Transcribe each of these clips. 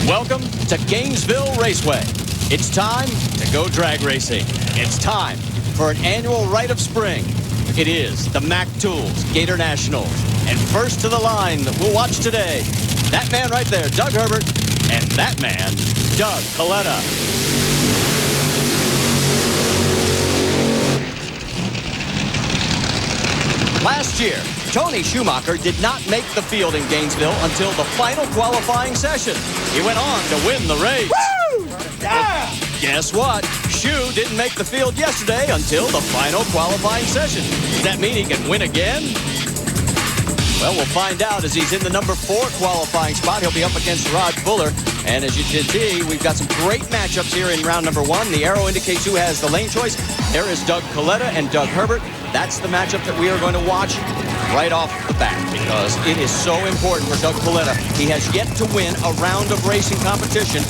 Welcome to Gainesville Raceway. It's time to go drag racing. It's time for an annual rite of spring. It is the Mac Tools Gatornationals. And first to the line that we'll watch today, that man right there, Doug Herbert, and that man, Doug Coletta. Last year, Tony Schumacher did not make the field in Gainesville until the final qualifying session. He went on to win the race. Woo! Yeah! Guess what? Schu didn't make the field yesterday until the final qualifying session. Does that mean he can win again? Well, we'll find out as he's in the number 4 qualifying spot. He'll be up against Rod Fuller. And as you can see, we've got some great matchups here in round number 1. The arrow indicates who has the lane choice. There is Doug Coletta and Doug Herbert. That's the matchup that we are going to watch right off the bat because it is so important for Doug Coletta. He has yet to win a round of racing competition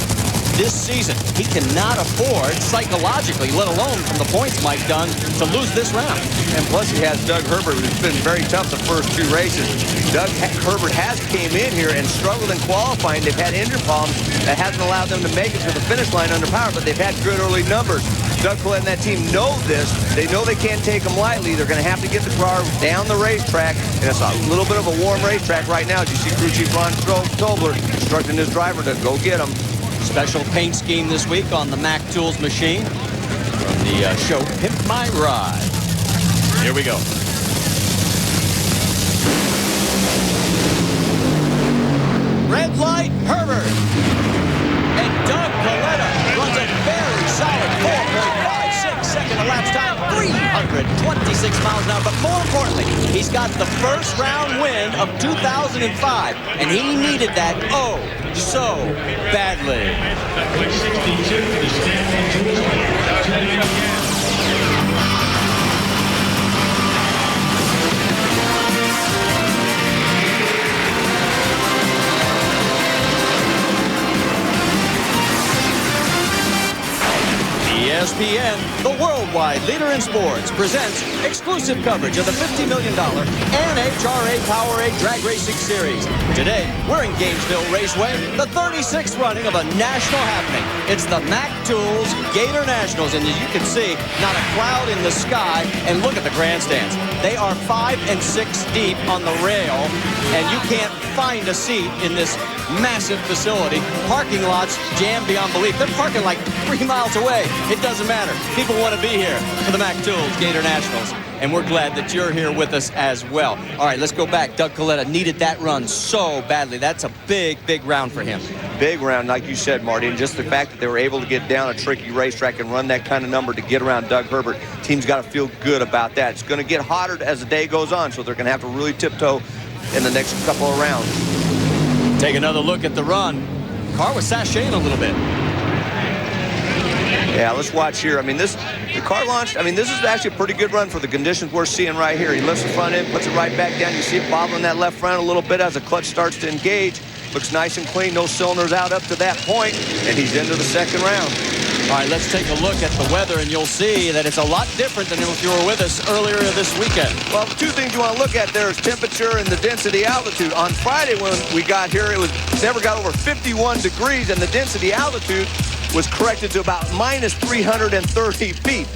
this season. He cannot afford psychologically, let alone from the points Mike done, to lose this round. And plus he has Doug Herbert, who's been very tough the first 2 races. Doug Herbert has came in here and struggled in qualifying. They've had engine problems that hasn't allowed them to make it to the finish line under power, but they've had good early numbers. Doug Coletta and that team know this. They know they can't take them lightly. They're going to have to get the car down the racetrack, and it's a little bit of a warm racetrack right now. As you see crew chief Ron Tobler instructing his driver to go get them. Special paint scheme this week on the Mac Tools machine from the show Pimp My Ride. Here we go. Red light, Herbert. And Doug Coletta runs a very solid 4.56 second elapsed time, 326 miles an hour. But more importantly, he's got the first round win of 2005, and he needed that so badly. ESPN, the worldwide leader in sports, presents exclusive coverage of the $50 million NHRA Powerade Drag Racing Series. Today, we're in Gainesville Raceway, the 36th running of a national happening. It's the Mac Tools Gatornationals, and as you can see, not a cloud in the sky, and look at the grandstands. They are 5 and 6 deep on the rail, and you can't find a seat in this massive facility. Parking lots jammed beyond belief. They're parking like 3 miles away. It doesn't matter. People want to be here for the Mac Tools Gatornationals, and we're glad that you're here with us as well. All right, let's go back. Doug Coletta needed that run so badly. That's a big, big round for him. Big round, like you said, Marty, and just the fact that they were able to get down a tricky racetrack and run that kind of number to get around Doug Herbert, team's got to feel good about that. It's going to get hotter as the day goes on, so they're going to have to really tiptoe in the next couple of rounds. Take another look at the run. Car was sashaying a little bit. Yeah, let's watch here. I mean, the car launched. I mean, this is actually a pretty good run for the conditions we're seeing right here. He lifts the front end, puts it right back down. You see it bobbling that left front a little bit as the clutch starts to engage. Looks nice and clean. No cylinders out up to that point, and he's into the second round. All right, let's take a look at the weather, and you'll see that it's a lot different than if you were with us earlier this weekend. Well, 2 things you want to look at there is temperature and the density altitude. On Friday when we got here, it never got over 51 degrees, and the density altitude was corrected to about minus 330 feet.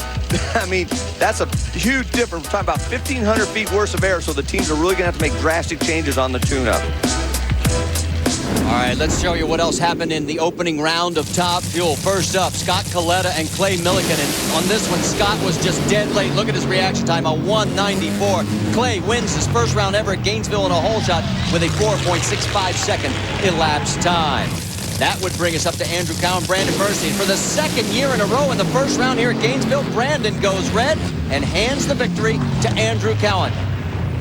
I mean, that's a huge difference. We're talking about 1,500 feet worse of air, so the teams are really going to have to make drastic changes on the tune-up. All right, let's show you what else happened in the opening round of Top Fuel. First up, Scott Coletta and Clay Millican. And on this one, Scott was just dead late. Look at his reaction time, a 1:94. Clay wins his first round ever at Gainesville in a hole shot with a 4.65 second elapsed time. That would bring us up to Andrew Cowan, Brandon Bernstein. For the second year in a row in the first round here at Gainesville, Brandon goes red and hands the victory to Andrew Cowan.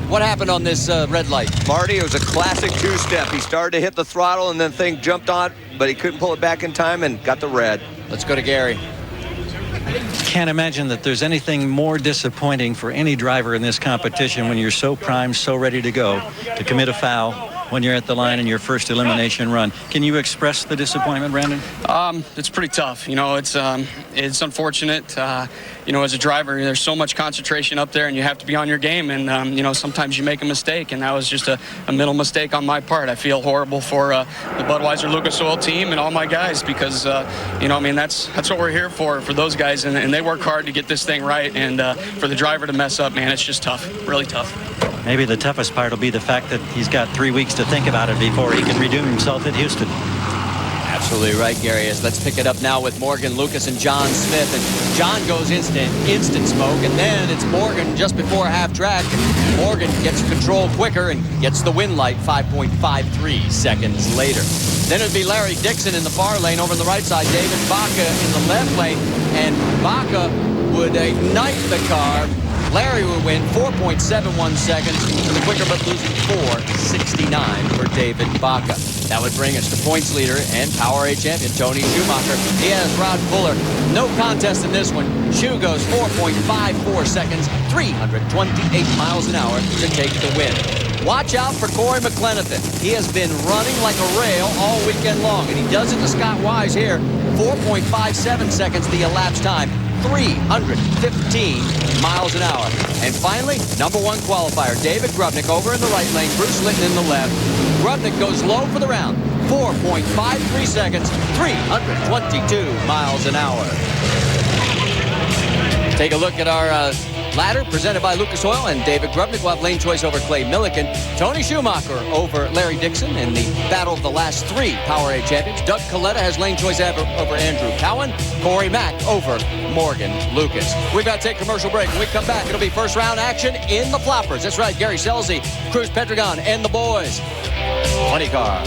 What happened on this red light? Marty, it was a classic 2-step. He started to hit the throttle and then thing jumped on, but he couldn't pull it back in time and got the red. Let's go to Gary. Can't imagine that there's anything more disappointing for any driver in this competition when you're so primed, so ready to go, to commit a foul when you're at the line in your first elimination run. Can you express the disappointment, Brandon? It's pretty tough. You know, it's unfortunate. You know, as a driver, there's so much concentration up there, and you have to be on your game. And you know, sometimes you make a mistake, and that was just a mental mistake on my part. I feel horrible for the Budweiser Lucas Oil team and all my guys because you know, I mean, that's what we're here for those guys, and they work hard to get this thing right. And for the driver to mess up, man, it's just tough, really tough. Maybe the toughest part will be the fact that he's got 3 weeks to think about it before he can redeem himself at Houston. Absolutely right, Gary. Let's pick it up now with Morgan Lucas and John Smith. And John goes instant smoke, and then it's Morgan just before half track. Morgan gets control quicker and gets the win light 5.53 seconds later. Then it'd be Larry Dixon in the far lane. Over on the right side, David Baca in the left lane, and Baca would ignite the car. Larry would win 4.71 seconds to the quicker, but losing 4.69 for David Baca. That would bring us to points leader and Powerade champion Tony Schumacher. He has Rod Fuller. No contest in this one. Schu goes 4.54 seconds, 328 miles an hour to take the win. Watch out for Corey McLenithan. He has been running like a rail all weekend long, and he does it to Scott Wise here. 4.57 seconds the elapsed time. 315 miles an hour. And finally, number one qualifier, David Grubnick over in the right lane, Bruce Litton in the left. Grubnick goes low for the round. 4.53 seconds, 322 miles an hour. Take a look at our ladder presented by Lucas Oil, and David Grubnick will have lane choice over Clay Millican. Tony Schumacher over Larry Dixon in the battle of the last three Powerade champions. Doug Coletta has lane choice over Andrew Cowan. Corey Mack over Morgan Lucas. We've got to take a commercial break. When we come back, it'll be first round action in the floppers. That's right, Gary Scelzi, Cruz Pedregon, and the boys. Funny car.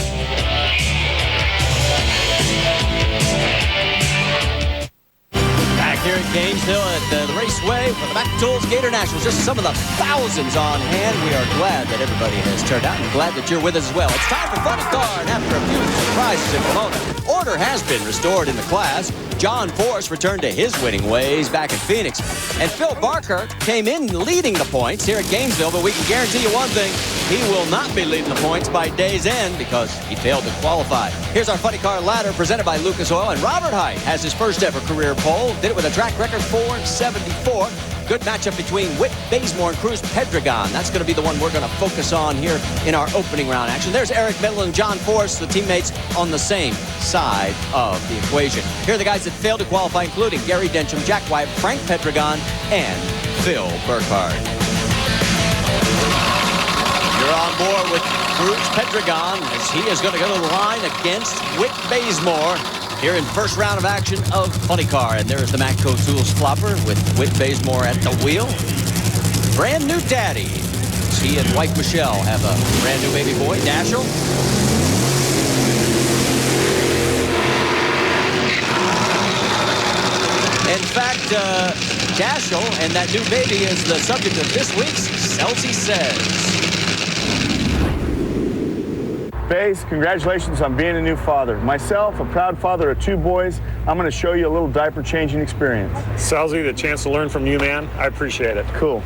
Here at Gainesville at the Raceway for the Back Tools Gatornationals. Just some of the thousands on hand. We are glad that everybody has turned out and glad that you're with us as well. It's time for Funny Car, and after a few surprises in Pomona, order has been restored in the class. John Force returned to his winning ways back in Phoenix. And Phil Barker came in leading the points here at Gainesville, but we can guarantee you one thing, he will not be leading the points by day's end because he failed to qualify. Here's our Funny Car ladder presented by Lucas Oil, and Robert Height has his first ever career pole. Did it with a track record 4.74. Good matchup between Whit Bazemore and Cruz Pedregon. That's going to be the one we're going to focus on here in our opening round action. There's Eric Middle and John Force, the teammates on the same side of the equation. Here are the guys that failed to qualify, including Gary Dencham, Jack White, Frank Pedregon, and Phil Burkhardt. You're on board with Cruz Pedregon as he is going to go to the line against Whit Bazemore here in first round of action of Funny Car. And there is the Matco Tools flopper with Whit Bazemore at the wheel. Brand new daddy. He and wife Michelle have a brand new baby boy, Dashiell. In fact, Dashiell and that new baby is the subject of this week's Scelzi Says. Baze, congratulations on being a new father. Myself, a proud father of two boys, I'm going to show you a little diaper changing experience. Scelzi, the chance to learn from you, man. I appreciate it. Cool.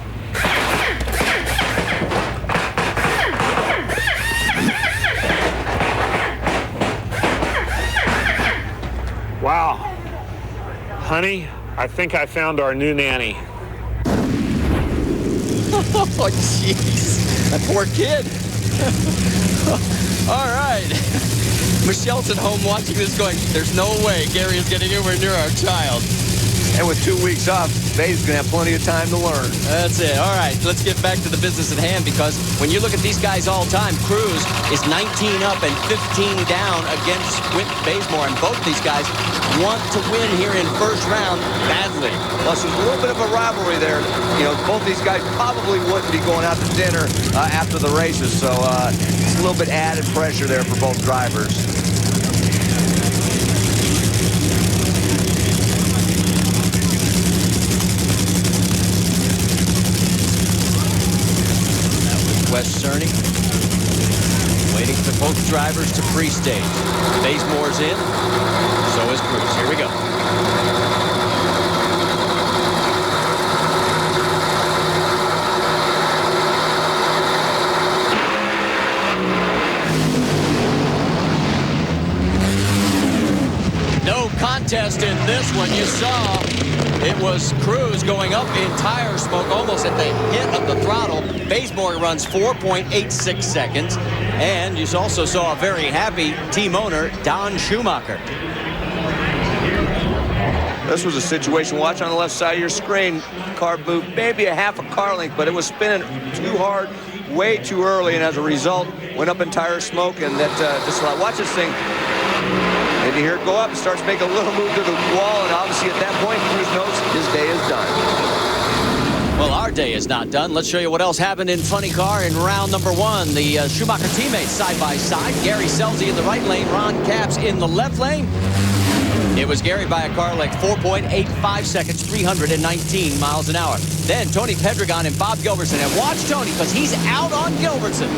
Wow. Honey, I think I found our new nanny. Oh, jeez. That poor kid. All right. Michelle's at home watching this going, there's no way Gary is getting anywhere near our child. And with 2 weeks off, Babe's going to have plenty of time to learn. That's it. All right, let's get back to the business at hand, because when you look at these guys all time, Cruz is 19 up and 15 down against Whit Bazemore, and both these guys want to win here in first round badly. Plus, there's a little bit of a rivalry there. You know, both these guys probably wouldn't be going out to dinner after the races, so it's a little bit added pressure there for both drivers. Wes Cerny waiting for both drivers to pre-stage. Bazemore's in, so is Cruz. Here we go. contest in this one. You saw it was Cruz going up in tire smoke almost at the hit of the throttle. Bazemore runs 4.86 seconds. And you also saw a very happy team owner, Don Schumacher. This was a situation, watch on the left side of your screen, car moved maybe a half a car length, but it was spinning too hard, way too early, and as a result, went up in tire smoke, and that just watch this thing. And you hear it go up, it starts making a little move to the wall, and obviously at that point, Cruz knows his day is done. Well, our day is not done. Let's show you what else happened in funny car in round number 1. The Schumacher teammates side by side. Gary Scelzi in the right lane, Ron Capps in the left lane. It was Gary by a car length, 4.85 seconds, 319 miles an hour. Then Tony Pedregon and Bob Gilbertson. And watch Tony, because he's out on Gilbertson.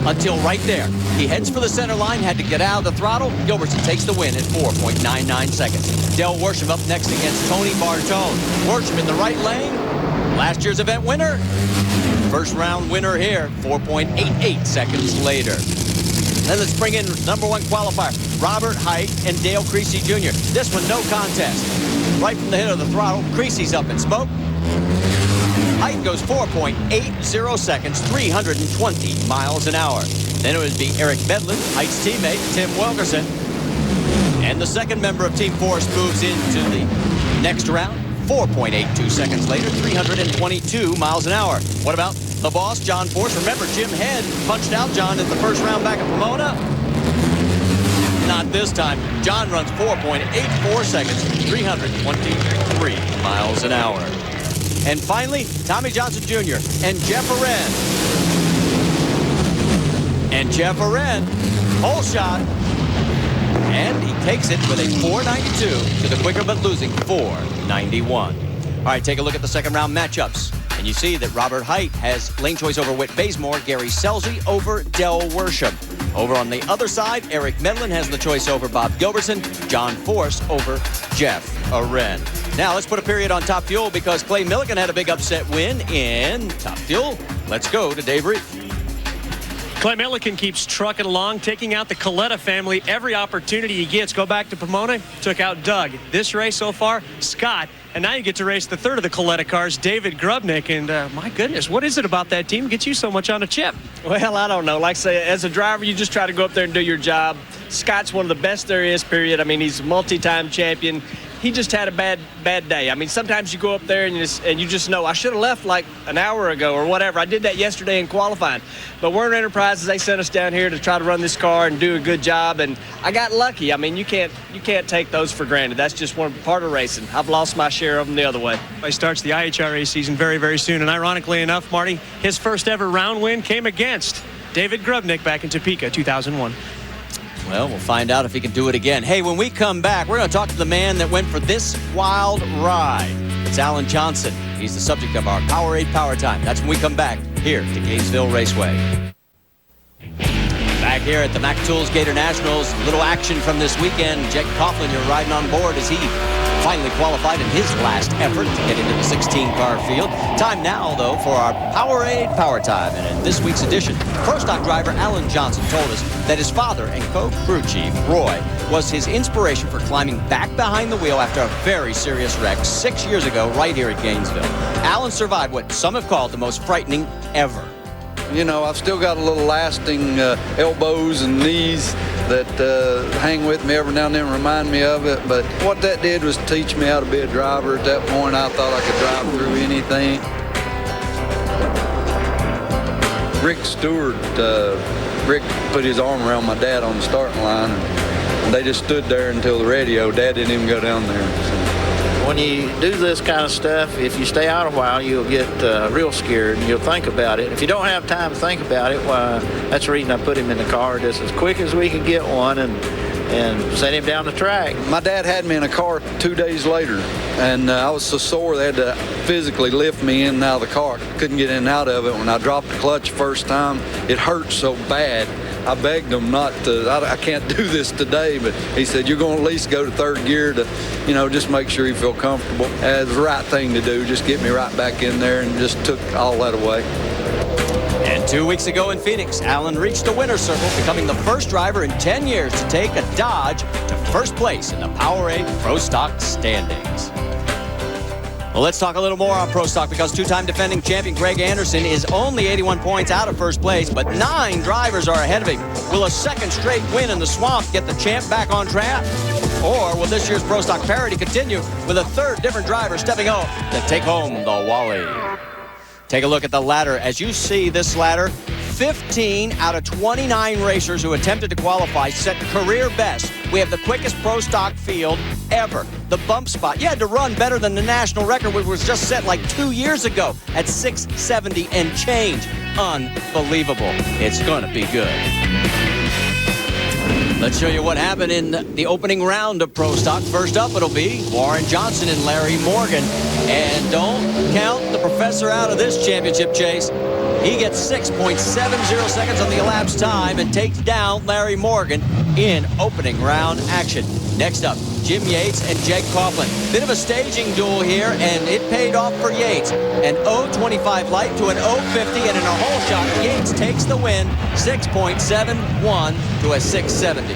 Until right there. He heads for the center line, had to get out of the throttle. Gilbertson takes the win at 4.99 seconds. Dale Worsham up next against Tony Bartone. Worsham in the right lane. Last year's event winner. First round winner here, 4.88 seconds later. Then let's bring in number 1 qualifier, Robert Height and Dale Creasy Jr. This one, no contest. Right from the hit of the throttle, Creasy's up in smoke. Height goes 4.80 seconds, 320 miles an hour. Then it would be Eric Medlin, Height's teammate, Tim Wilkerson. And the second member of Team Force moves into the next round, 4.82 seconds later, 322 miles an hour. What about the boss, John Force? Remember, Jim Head punched out John in the first round back at Pomona. Not this time. John runs 4.84 seconds, 323 miles an hour. And finally, Tommy Johnson Jr. and Jeff Arend. And Jeff Arend, pole shot. And he takes it with a 492 to the quicker but losing 491. All right, take a look at the second round matchups. And you see that Robert Height has lane choice over Whit Bazemore, Gary Scelzi over Del Worsham. Over on the other side, Eric Medlin has the choice over Bob Gilbertson, John Force over Jeff Arend. Now let's put a period on Top Fuel because Clay Milligan had a big upset win in Top Fuel. Let's go to Dave Reef. Clay Milligan keeps trucking along, taking out the Coletta family every opportunity he gets. Go back to Pomona, took out Doug. This race so far, Scott. And now you get to race the third of the Coletta cars, David Grubnick. And my goodness, what is it about that team that gets you so much on a chip? Well, I don't know. Like I say, as a driver, you just try to go up there and do your job. Scott's one of the best there is, period. I mean, he's a multi-time champion. He just had a bad day. I mean, sometimes you go up there and you just know, I should have left like an hour ago or whatever. I did that yesterday in qualifying. But Werner Enterprises, they sent us down here to try to run this car and do a good job. And I got lucky. I mean, you can't take those for granted. That's just one part of racing. I've lost my share of them the other way. He starts the IHRA season very, very soon. And ironically enough, Marty, his first ever round win came against David Grubnick back in Topeka, 2001. Well, we'll find out if he can do it again. Hey, when we come back, we're going to talk to the man that went for this wild ride. It's Alan Johnson. He's the subject of our Powerade Power Time. That's when we come back here to Gainesville Raceway. Back here at the Mac Tools Gatornationals, little action from this weekend. Jake Coughlin, you're riding on board as he finally qualified in his last effort to get into the 16-car field. Time now, though, for our Powerade Power Time. And in this week's edition, Pro Stock driver Alan Johnson told us that his father and co-crew chief, Roy, was his inspiration for climbing back behind the wheel after a very serious wreck 6 years ago right here at Gainesville. Alan survived what some have called the most frightening ever. You know, I've still got a little lasting elbows and knees that hang with me every now and then, remind me of it. But what that did was teach me how to be a driver. At that point, I thought I could drive through anything. Rick Stewart, Rick put his arm around my dad on the starting line, and they just stood there until the radio. Dad didn't even go down there. So. When you do this kind of stuff, if you stay out a while, you'll get real scared and you'll think about it. If you don't have time to think about it, well, that's the reason I put him in the car just as quick as we could get one and send him down the track. My dad had me in a car 2 days later, and I was so sore they had to physically lift me in and out of the car. Couldn't get in and out of it. When I dropped the clutch first time, it hurt so bad. I begged him not to, I can't do this today, but he said, you're going to at least go to third gear to, you know, just make sure you feel comfortable. It was the right thing to do, just get me right back in there, and just took all that away. And 2 weeks ago in Phoenix, Allen reached the winner's circle, becoming the first driver in 10 years to take a Dodge to first place in the Powerade Pro Stock standings. Well, let's talk a little more on Pro Stock because two-time defending champion Greg Anderson is only 81 points out of first place, but 9 drivers are ahead of him. Will a second straight win in the swamp get the champ back on track? Or will this year's Pro Stock parity continue with a third different driver stepping up to take home the Wally? Take a look at the ladder. As you see this ladder, 15 out of 29 racers who attempted to qualify set career best. We have the quickest Pro Stock field ever. The bump spot, you had to run better than the national record, which was just set like 2 years ago at 670 and change. Unbelievable. It's going to be good. Let's show you what happened in the opening round of Pro Stock. First up, it'll be Warren Johnson and Larry Morgan. And don't count the professor out of this championship chase. He gets 6.70 seconds on the elapsed time and takes down Larry Morgan in opening round action. Next up, Jim Yates and Jake Coughlin. Bit of a staging duel here, and it paid off for Yates. An 0.25 light to an 0.50, and in a hole shot, Yates takes the win, 6.71 to a 6.70.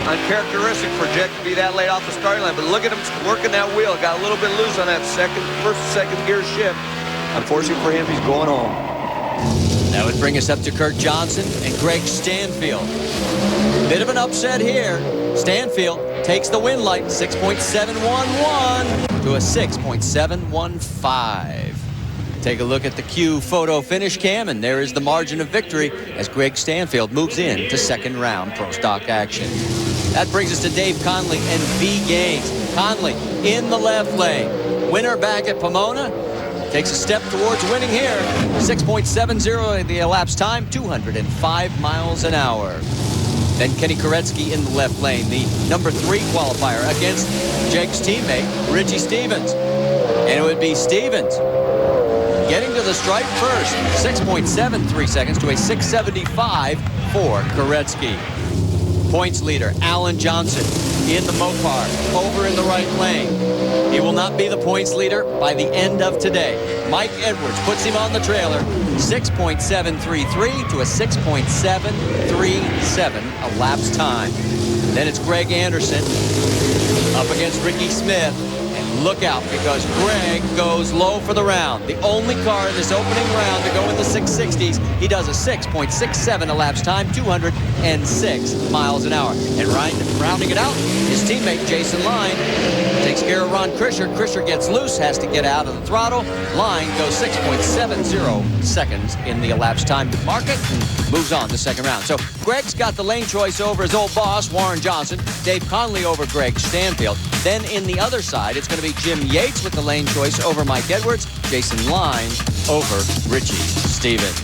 Uncharacteristic for Jake to be that late off the starting line, but look at him working that wheel. Got a little bit loose on that second gear shift. Unfortunately for him, he's going home. That would bring us up to Kurt Johnson and Greg Stanfield. Bit of an upset here. Stanfield takes the win light, 6.711 to a 6.715. Take a look at the Q photo finish cam, and there is the margin of victory as Greg Stanfield moves in to second round Pro Stock action. That brings us to Dave Conley and V. Gaines. Conley in the left lane. Winner back at Pomona. Takes a step towards winning here. 6.70 in the elapsed time, 205 miles an hour. Then Kenny Koretsky in the left lane, the number 3 qualifier against Jake's teammate, Richie Stevens. And it would be Stevens getting to the stripe first. 6.73 seconds to a 6.75 for Koretsky. Points leader, Alan Johnson in the Mopar, over in the right lane. He will not be the points leader by the end of today. Mike Edwards puts him on the trailer, 6.733 to a 6.737 elapsed time. Then it's Greg Anderson up against Ricky Smith. And look out, because Greg goes low for the round. The only car in this opening round to go in the 660s. He does a 6.67 elapsed time, 206 miles an hour. And rounding it out, his teammate Jason Line takes care of Ron Krischer. Krischer gets loose, has to get out of the throttle. Line goes 6.70 seconds in the elapsed time to mark it and moves on the second round. So Greg's got the lane choice over his old boss, Warren Johnson. Dave Conley over Greg Stanfield. Then in the other side, it's going to be Jim Yates with the lane choice over Mike Edwards. Jason Line over Richie Stevens.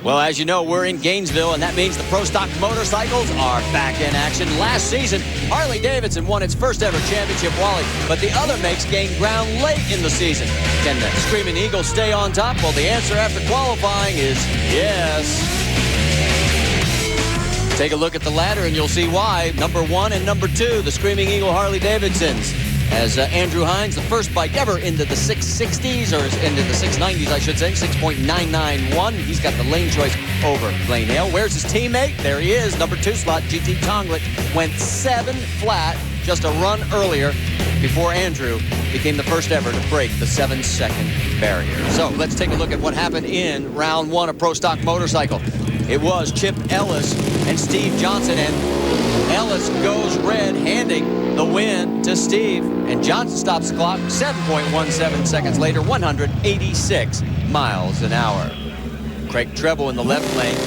Well, as you know, we're in Gainesville, and that means the Pro Stock motorcycles are back in action. Last season, Harley-Davidson won its first ever championship, Wally, but the other makes gained ground late in the season. Can the Screaming Eagles stay on top? Well, the answer after qualifying is yes. Take a look at the ladder and you'll see why. Number 1 and number 2, the Screaming Eagle Harley-Davidsons. As Andrew Hines, the first bike ever into the 660s, or into the 690s, I should say, 6.991. He's got the lane choice over Blaine Hale. Where's his teammate? There he is, number 2 slot, GT Tonglet. Went 7 flat, just a run earlier, before Andrew became the first ever to break the 7-second barrier. So let's take a look at what happened in round 1 of Pro Stock motorcycle. It was Chip Ellis and Steve Johnson, and Ellis goes red, handing the win to Steve, and Johnson stops the clock 7.17 seconds later, 186 miles an hour. Craig Treble in the left lane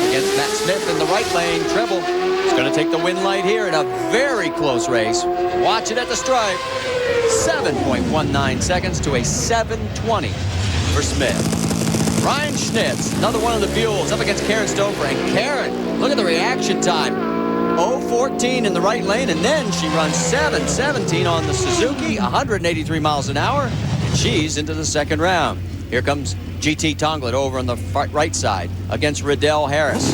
against Matt Smith in the right lane. Treble is going to take the win light here in a very close race. Watch it at the stripe. 7.19 seconds to a 7.20 for Smith. Ryan Schnitz, another one of the Buells, up against Karen Stouffer. And Karen, look at the reaction time. 0.14 in the right lane, and then she runs 7.17 on the Suzuki, 183 miles an hour, and she's into the second round. Here comes GT Tonglet over on the right side against Riddell Harris.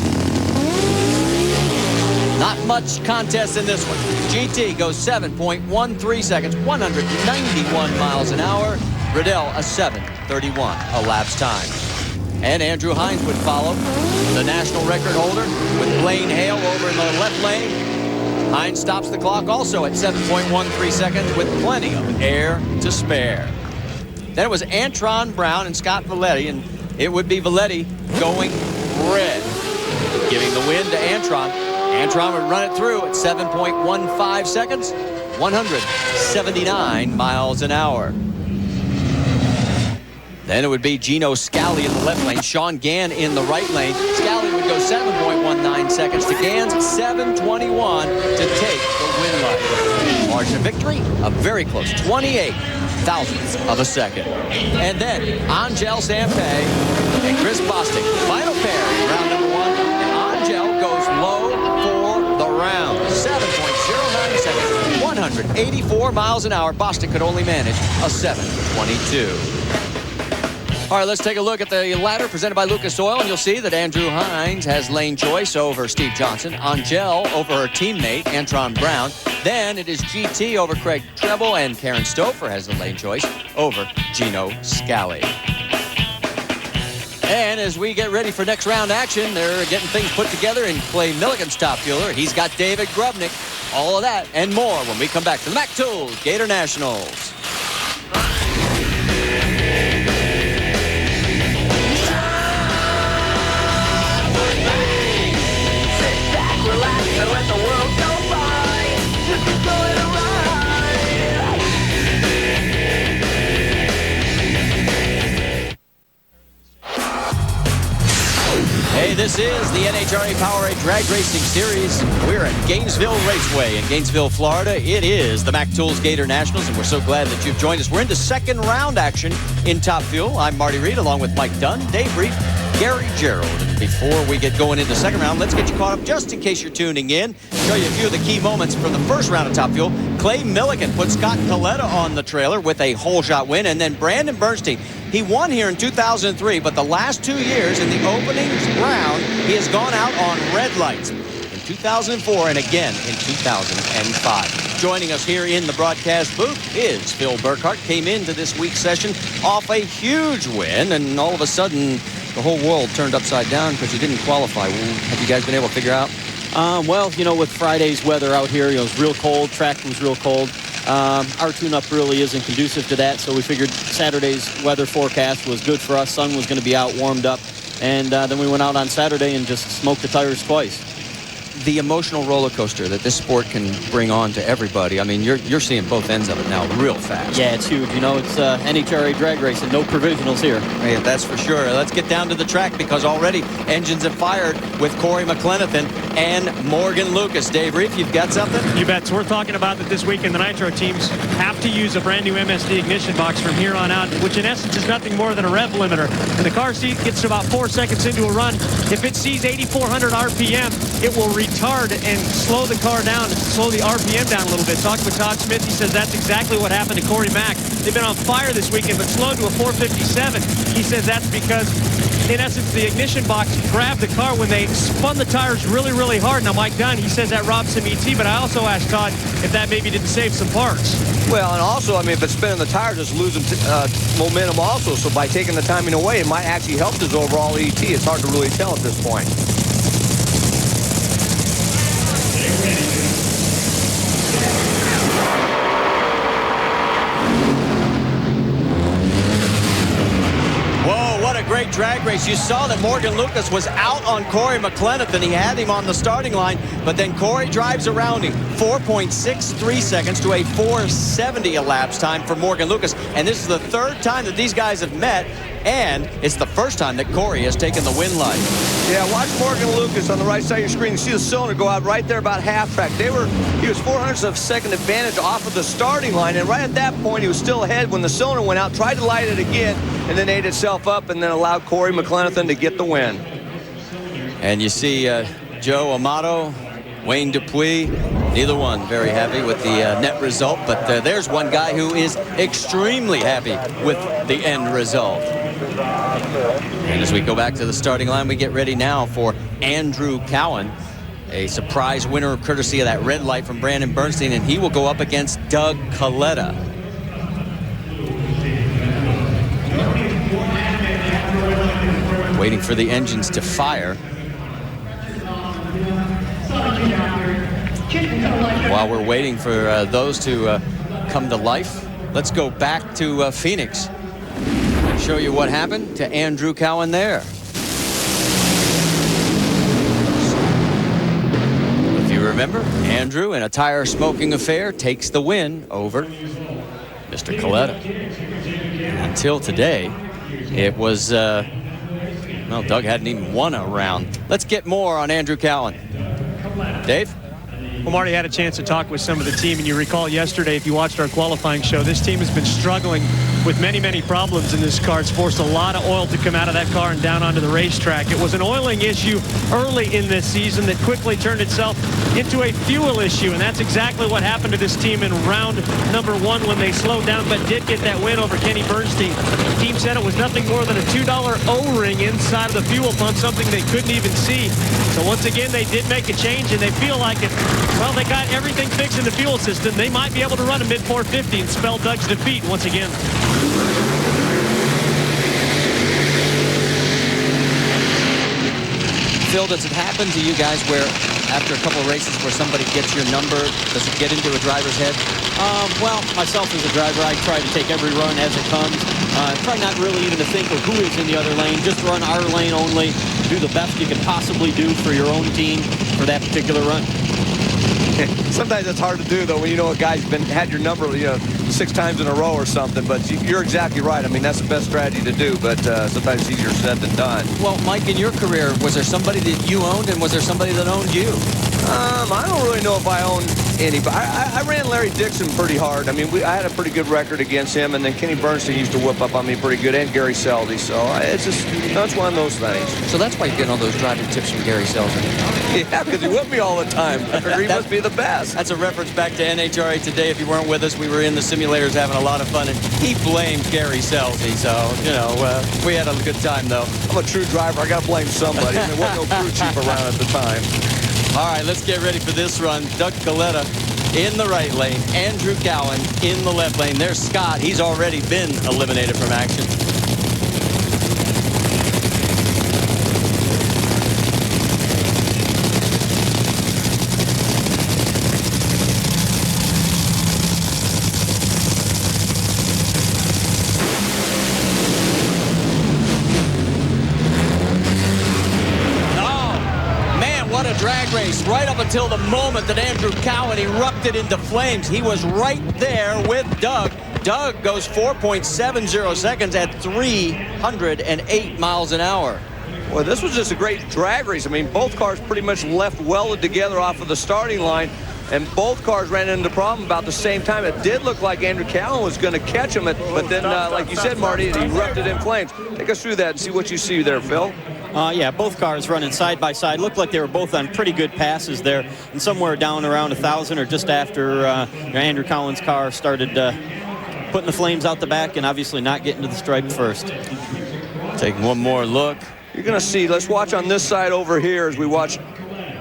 Not much contest in this one. GT goes 7.13 seconds, 191 miles an hour. Riddell a 7.31 elapsed time. And Andrew Hines would follow, the national record holder, with Blaine Hale over in the left lane. Hines stops the clock also at 7.13 seconds with plenty of air to spare. Then it was Antron Brown and Scott Valetti, and it would be Valetti going red, giving the win to Antron. Antron would run it through at 7.15 seconds, 179 miles an hour. Then it would be Gino Scali in the left lane, Sean Gann in the right lane. Scali would go 7.19 seconds to Gann's 7.21 to take the win light. Margin of victory, a very close 28 thousandths of a second. And then Angel Sampe and Chris Bostic, final pair in round number 1. And Angel goes low for the round, 7.09 seconds, 184 miles an hour. Bostic could only manage a 7.22. All right, let's take a look at the ladder presented by Lucas Oil, and you'll see that Andrew Hines has lane choice over Steve Johnson. Angel over her teammate, Antron Brown. Then it is GT over Craig Treble, and Karen Stouffer has the lane choice over Gino Scali. And as we get ready for next round action, they're getting things put together in Clay Milligan's top fueler. He's got David Grubnick. All of that and more when we come back to the Mac Tools Gator Nationals. Hey, this is the NHRA Powerade Drag Racing Series. We're at Gainesville Raceway in Gainesville, Florida. It is the Mac Tools Gator Nationals, and we're so glad that you've joined us. We're into second round action in Top Fuel. I'm Marty Reed, along with Mike Dunn, Dave Reed, Gary Gerald. And before we get going into second round, let's get you caught up just in case you're tuning in. Show you a few of the key moments from the first round of Top Fuel. Clay Milligan put Scott Coletta on the trailer with a whole shot win, and then Brandon Bernstein. He won here in 2003, but the last 2 years in the opening round, he has gone out on red lights in 2004 and again in 2005. Joining us here in the broadcast booth is Phil Burkhart. Came into this week's session off a huge win, and all of a sudden, the whole world turned upside down because you didn't qualify. Have you guys been able to figure out? Well, you know, with Friday's weather out here, it was real cold. Track was real cold. Our tune-up really isn't conducive to that, so we figured Saturday's weather forecast was good for us. Sun was going to be out, warmed up, and then we went out on Saturday and just smoked the tires twice. The emotional roller coaster that this sport can bring on to everybody. I mean, you're seeing both ends of it now real fast. Yeah, it's huge. You know, it's NHRA drag racing, no provisionals here. Yeah, that's for sure. Let's get down to the track because already engines have fired with Corey McLenithan and Morgan Lucas. Dave Reef, you've got something? You bet. So we're talking about that this weekend. The Nitro teams have to use a brand new MSD ignition box from here on out, which in essence is nothing more than a rev limiter. When the car seat gets to about 4 seconds into a run, if it sees 8,400 RPM, it will retard and slow the car down, slow the RPM down a little bit. Talking with Todd Smith, he says that's exactly what happened to Corey Mack. They've been on fire this weekend, but slowed to a 457. He says that's because, in essence, the ignition box grabbed the car when they spun the tires really, really hard. Now, Mike Dunn, he says that robbed some ET, but I also asked Todd if that maybe didn't save some parts. Well, and also, I mean, if it's spinning the tires, it's losing momentum also. So by taking the timing away, it might actually help his overall ET. It's hard to really tell at this point. Great drag race. You saw that Morgan Lucas was out on Corey McLenithan. He had him on the starting line, but then Corey drives around him. 4.63 seconds to a 4.70 elapsed time for Morgan Lucas. And this is the third time that these guys have met, and it's the first time that Corey has taken the win light. Yeah, watch Morgan Lucas on the right side of your screen. You see the cylinder go out right there about half track. He was 400ths of a second advantage off of the starting line, and right at that point he was still ahead when the cylinder went out, tried to light it again, and then ate itself up and then allowed Corey McLenithan to get the win. And you see Joe Amato, Wayne Dupuis, neither one very happy with the net result, but there's one guy who is extremely happy with the end result. And as we go back to the starting line, we get ready now for Andrew Cowan, a surprise winner courtesy of that red light from Brandon Bernstein, and he will go up against Doug Coletta. Waiting for the engines to fire. While we're waiting for those to come to life, let's go back to Phoenix. Show you what happened to Andrew Cowan there. If you remember, Andrew, in a tire smoking affair, takes the win over Mr. Coletta. Until today, it was, well, Doug hadn't even won a round. Let's get more on Andrew Cowan. Dave? Well, Marty had a chance to talk with some of the team, and you recall yesterday, if you watched our qualifying show, this team has been struggling with many problems in this car. It's forced a lot of oil to come out of that car and down onto the racetrack. It was an oiling issue early in this season that quickly turned itself into a fuel issue, and that's exactly what happened to this team in round number 1 when they slowed down but did get that win over Kenny Bernstein. The team said it was nothing more than a $2 O-ring inside of the fuel pump, something they couldn't even see. So once again, they did make a change, and they feel like if, well, they got everything fixed in the fuel system, they might be able to run a mid-450 and spell Doug's defeat once again. Phil, does it happen to you guys where after a couple of races where somebody gets your number, does it get into a driver's head? Well, myself as a driver, I try to take every run as it comes. Try not really even to think of who is in the other lane. Just run our lane only. Do the best you can possibly do for your own team for that particular run. Sometimes it's hard to do, though, when you know a guy's had your number, 6 times in a row or something. But you're exactly right. I mean, that's the best strategy to do, but sometimes it's easier said than done. Well, Mike, in your career, was there somebody that you owned, and was there somebody that owned you? I don't really know if I owned anybody. I ran Larry Dixon pretty hard. I mean, I had a pretty good record against him, and then Kenny Bernstein used to whip up on me pretty good, and Gary Seldy. So it's just, that's one of those things. So that's why you're getting all those driving tips from Gary Seldy. Yeah, because he whipped me all the time. He must be the best. That's a reference back to NHRA today. If you weren't with us, we were in the simulators having a lot of fun, and he blamed Gary Seldy. So, we had a good time, though. I'm a true driver. I got to blame somebody. There wasn't no crew chief around at the time. All right, let's get ready for this run. Doug Coletta in the right lane. Andrew Cowan in the left lane. There's Scott. He's already been eliminated from action. Drag race right up until the moment that Andrew Cowan erupted into flames. He was right there with Doug. Doug goes 4.70 seconds at 308 miles an hour. Well, this was just a great drag race. I mean, both cars pretty much left welded together off of the starting line, and both cars ran into the problem about the same time. It did look like Andrew Cowan was going to catch him, but then, like you said, Marty, it erupted in flames. Take us through that and see what you see there, Phil. Yeah, both cars running side by side. Looked like they were both on pretty good passes there, and somewhere down around 1,000 or just after Andrew Cowan's car started putting the flames out the back and obviously not getting to the stripe first. Take one more look. You're going to see, let's watch on this side over here as we watch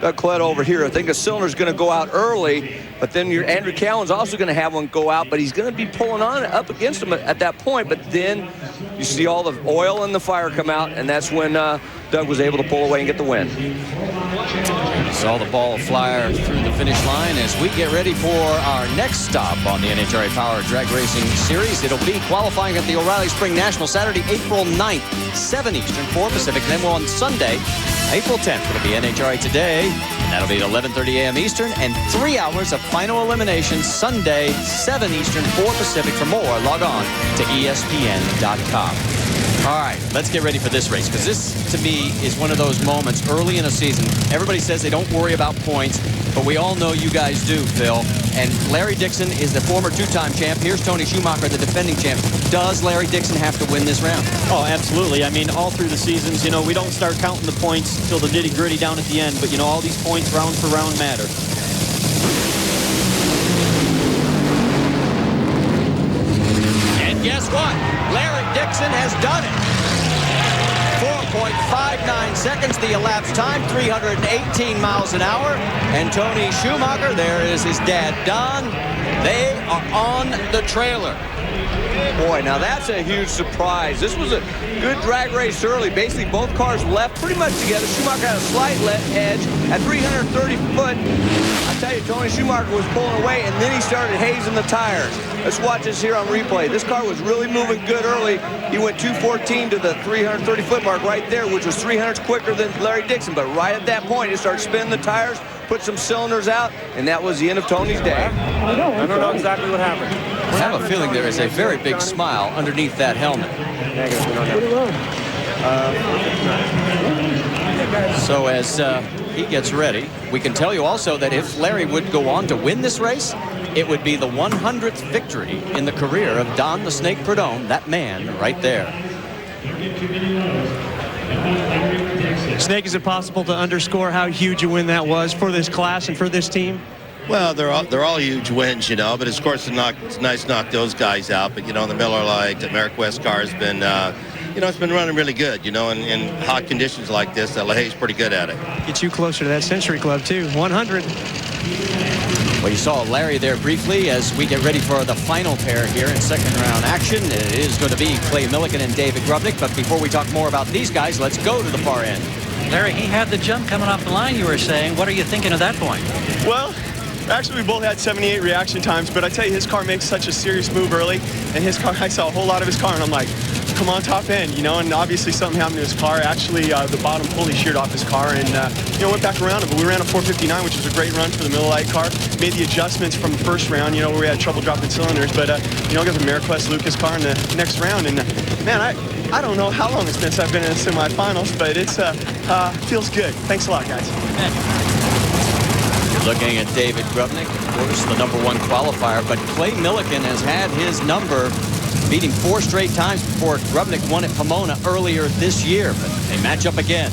Doug Coletta over here. I think a cylinder's going to go out early, but then Andrew Cowan's also going to have one go out, but he's going to be pulling on up against him at that point. But then you see all the oil and the fire come out, and that's when Doug was able to pull away and get the win. Saw the ball fly through the finish line as we get ready for our next stop on the NHRA Power Drag Racing Series. It'll be qualifying at the O'Reilly Spring National Saturday, April 9th, 7 Eastern, 4 Pacific. And then on Sunday, April 10th, it'll be NHRA Today, and that'll be at 11:30 a.m. Eastern, and 3 hours of final elimination Sunday, 7 Eastern, 4 Pacific. For more, log on to ESPN.com. All right, let's get ready for this race, because this, to me, is one of those moments early in a season. Everybody says they don't worry about points, but we all know you guys do, Phil. And Larry Dixon is the former 2-time champ. Here's Tony Schumacher, the defending champ. Does Larry Dixon have to win this round? Oh, absolutely. I mean, all through the seasons, we don't start counting the points until the nitty-gritty down at the end, but, all these points round for round matter. And guess what? Larry Dixon has done it. 4.59 seconds, the elapsed time, 318 miles an hour. And Tony Schumacher, there is his dad, Don. They are on the trailer. Boy, now that's a huge surprise. This was a good drag race early. Basically, both cars left pretty much together. Schumacher had a slight edge at 330 foot. I tell you, Tony Schumacher was pulling away, and then he started hazing the tires. Let's watch this here on replay. This car was really moving good early. He went 214 to the 330 foot mark right there, which was 300s quicker than Larry Dixon. But right at that point, he started spinning the tires, put some cylinders out, and that was the end of Tony's day. I don't know exactly what happened. I have a feeling there is a very big smile underneath that helmet. So as he gets ready, we can tell you also that if Larry would go on to win this race, it would be the 100th victory in the career of Don the Snake Prudhomme, that man right there. Snake, is it possible to underscore how huge a win that was for this class and for this team? Well, they're all huge wins, you know, but of course it's nice to knock those guys out. But, you know, the Miller Lite, the America West car has been, you know, it's been running really good, you know, in hot conditions like this. LaHaye's pretty good at it. Get you closer to that Century Club, too. 100. Well, you saw Larry there briefly as we get ready for the final pair here in second round action. It is going to be Clay Millican and David Grubnick. But before we talk more about these guys, let's go to the far end. Larry, he had the jump coming off the line, you were saying. What are you thinking of that point? Well, actually, we both had 78 reaction times, but I tell you, his car makes such a serious move early, and his car, I saw a whole lot of his car, and I'm like, come on, top end, you know, and obviously something happened to his car. Actually, the bottom pulley sheared off his car, and, you know, went back around it, but we ran a 459, which was a great run for the Miller Lite car. Made the adjustments from the first round, you know, where we had trouble dropping cylinders, but, you know, got the Ameriquest Lucas car in the next round, and, man, I don't know how long it's been since I've been in the semifinals, but it's feels good. Thanks a lot, guys. Looking at David Grubnick, of course, the #1 qualifier, but Clay Millican has had his number, beating 4 straight times before Grubnick won at Pomona earlier this year, but they match up again.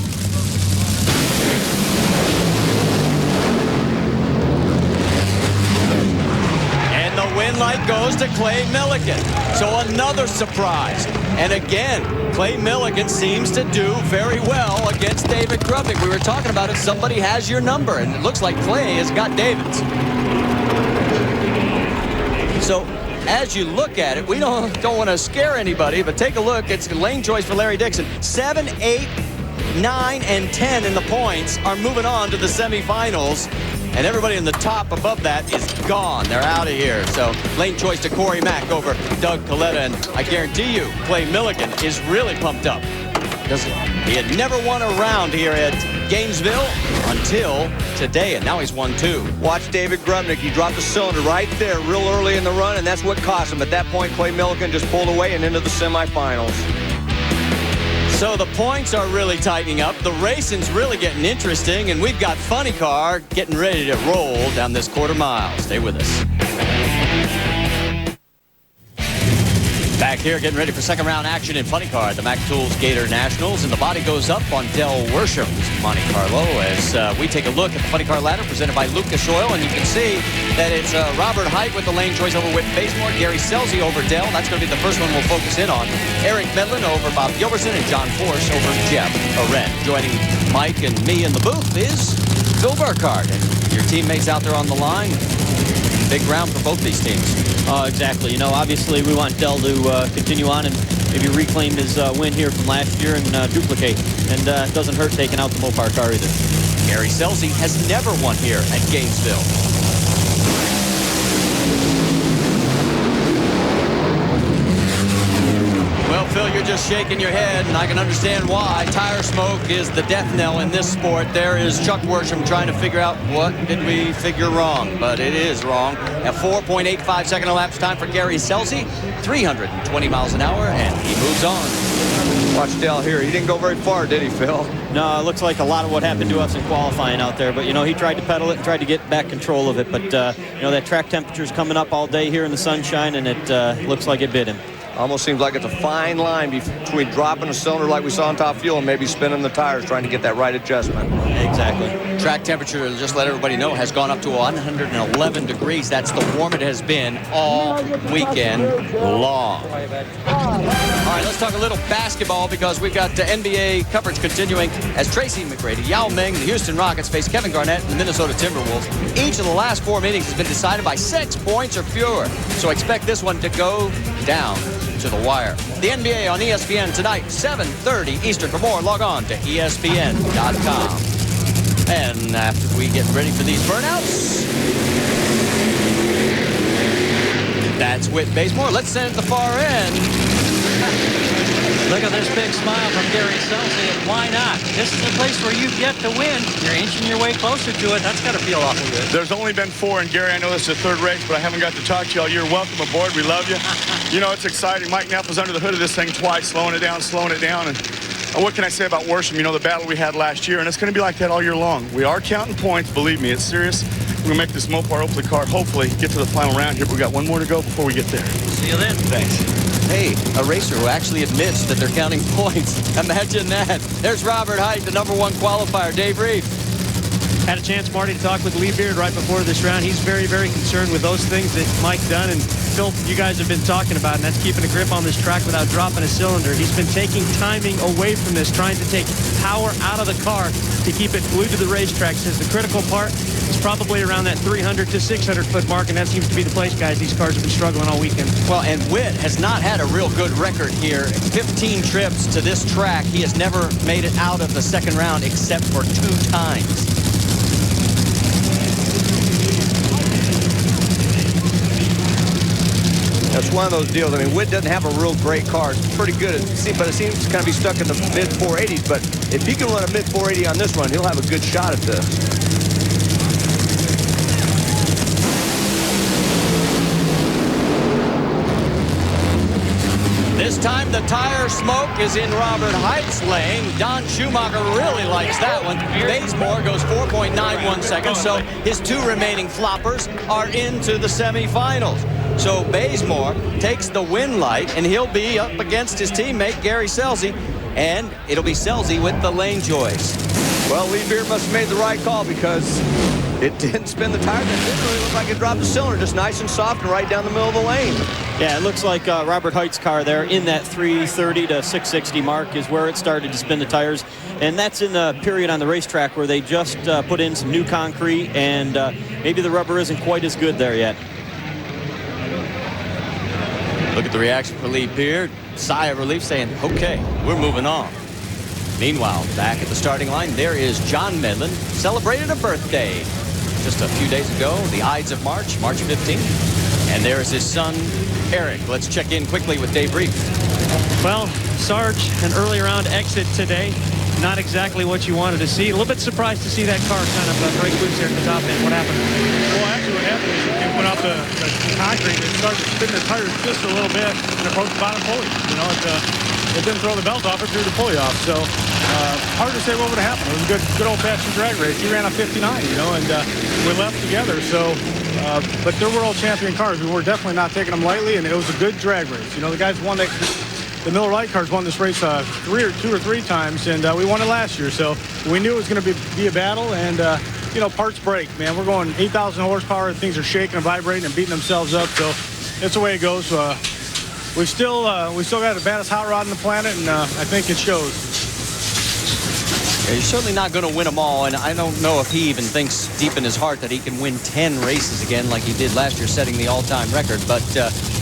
And the win light goes to Clay Millican. So another surprise. And again, Clay Millican seems to do very well against David Grubnick. We were talking about it. Somebody has your number, and it looks like Clay has got David's. So as you look at it, we don't want to scare anybody, but take a look. It's lane choice for Larry Dixon. 7, 8, 9, and 10 in the points are moving on to the semifinals. And everybody in the top above that is gone. They're out of here. So lane choice to Corey Mack over Doug Coletta. And I guarantee you, Clay Millican is really pumped up. Because he had never won a round here at Gainesville until today, and now he's won 2. Watch David Grubnick. He dropped the cylinder right there real early in the run, and that's what cost him. At that point, Clay Millican just pulled away and into the semifinals. So the points are really tightening up. The racing's really getting interesting, and we've got Funny Car getting ready to roll down this quarter mile. Stay with us. Back here getting ready for second round action in Funny Car at the Mac Tools Gatornationals, and the body goes up on Del Worsham's Monte Carlo as we take a look at the Funny Car ladder presented by Lucas Oil, and you can see that it's Robert Height with the lane choice over Whit Bazemore, Gary Scelzi over Dell. That's going to be the first one we'll focus in on. Eric Medlin over Bob Gilbertson, and John Force over Jeff Arend. Joining Mike and me in the booth is Phil Burkhardt, and your teammates out there on the line. Big round for both these teams. Exactly. You know, obviously we want Dell to continue on and maybe reclaim his win here from last year and duplicate. And it doesn't hurt taking out the Mopar car either. Gary Scelzi has never won here at Gainesville. Well, Phil, you're just shaking your head, and I can understand why. Tire smoke is the death knell in this sport. There is Chuck Worsham trying to figure out what did we figure wrong, but it is wrong. At 4.85 second elapsed time for Gary Scelzi, 320 miles an hour, and he moves on. Watch Dell here. He didn't go very far, did he, Phil? No, it looks like a lot of what happened to us in qualifying out there, but, you know, he tried to pedal it and tried to get back control of it, but, you know, that track temperature's coming up all day here in the sunshine, and it looks like it bit him. Almost seems like it's a fine line between dropping a cylinder like we saw on Top Fuel and maybe spinning the tires, trying to get that right adjustment. Exactly. Track temperature, just let everybody know, has gone up to 111 degrees. That's the warm it has been all weekend long. All right, let's talk a little basketball because we've got NBA coverage continuing as Tracy McGrady, Yao Ming, the Houston Rockets face Kevin Garnett and the Minnesota Timberwolves. Each of the last 4 meetings has been decided by 6 points or fewer. So expect this one to go down to the wire. The NBA on ESPN tonight, 7:30 Eastern. For more, log on to ESPN.com. And after we get ready for these burnouts, that's Whit Bazemore. Let's send it to the far end. Look at this big smile from Gary Selsey, and why not? This is the place where you get to win. You're inching your way closer to it. That's got to feel awful good. There's only been 4, and Gary, I know this is the 3rd race, but I haven't got to talk to you all year. Welcome aboard. We love you. You know, it's exciting. Mike Neff was under the hood of this thing twice, slowing it down. And what can I say about Worsham? You know, the battle we had last year, and it's going to be like that all year long. We are counting points. Believe me, it's serious. We're going to make this Mopar Oakley car hopefully get to the final round here, but we got one more to go before we get there. See you then. Thanks. Hey, a racer who actually admits that they're counting points. Imagine that. There's Robert Height, the #1 qualifier. Dave Reed. Had a chance, Marty, to talk with Lee Beard right before this round. He's very, very concerned with those things that Mike Dunn and Phil, you guys have been talking about, and that's keeping a grip on this track without dropping a cylinder. He's been taking timing away from this, trying to take power out of the car to keep it glued to the racetrack. Says the critical part is probably around that 300 to 600 foot mark, and that seems to be the place, guys. These cars have been struggling all weekend. Well, and Whit has not had a real good record here. 15 trips to this track. He has never made it out of the second round except for 2 times. That's one of those deals. I mean, Whit doesn't have a real great car. It's pretty good, but it seems to kind of be stuck in the mid-480s. But if he can run a mid-480 on this run, he'll have a good shot at this. This time the tire smoke is in Robert Height's lane. Don Schumacher really likes that one. Bazemore goes 4.91 seconds, so his 2 remaining floppers are into the semifinals. So Bazemore takes the win light, and he'll be up against his teammate Gary Selsey, and it'll be Selsey with the lane choice. Well, Lee Beard must have made the right call because it didn't spin the tires. It didn't really look like it dropped the cylinder, just nice and soft and right down the middle of the lane. Yeah, it looks like Robert Height's car there in that 330 to 660 mark is where it started to spin the tires. And that's in the period on the racetrack where they just put in some new concrete, and maybe the rubber isn't quite as good there yet. Look at the reaction for Lee Beard. Sigh of relief saying, okay, we're moving on. Meanwhile, back at the starting line, there is John Medlin, celebrated a birthday just a few days ago, the Ides of March, March 15th. And there is his son, Eric. Let's check in quickly with Dave Reed. Well, Sarge, an early round exit today. Not exactly what you wanted to see. A little bit surprised to see that car kind of break loose there at the top end. What happened? Well, actually what happened is it went off the concrete and it started to spin the tires just a little bit and approached the bottom pulley. You know, it didn't throw the belt off, it threw the pulley off. So hard to say what would have happened. It was a good old-fashioned drag race. He ran a 59, you know, and we left together. So, but they're world champion cars. We were definitely not taking them lightly, and it was a good drag race. You know, the guys won that. The Miller Lite cars won this race 2 or 3 times, and we won it last year. So we knew it was going to be a battle, and you know, parts break, man. We're going 8,000 horsepower. Things are shaking and vibrating and beating themselves up. So it's the way it goes. We still got the baddest hot rod on the planet, and I think it shows. Yeah, he's certainly not going to win them all, and I don't know if he even thinks deep in his heart that he can win 10 races again like he did last year, setting the all-time record. But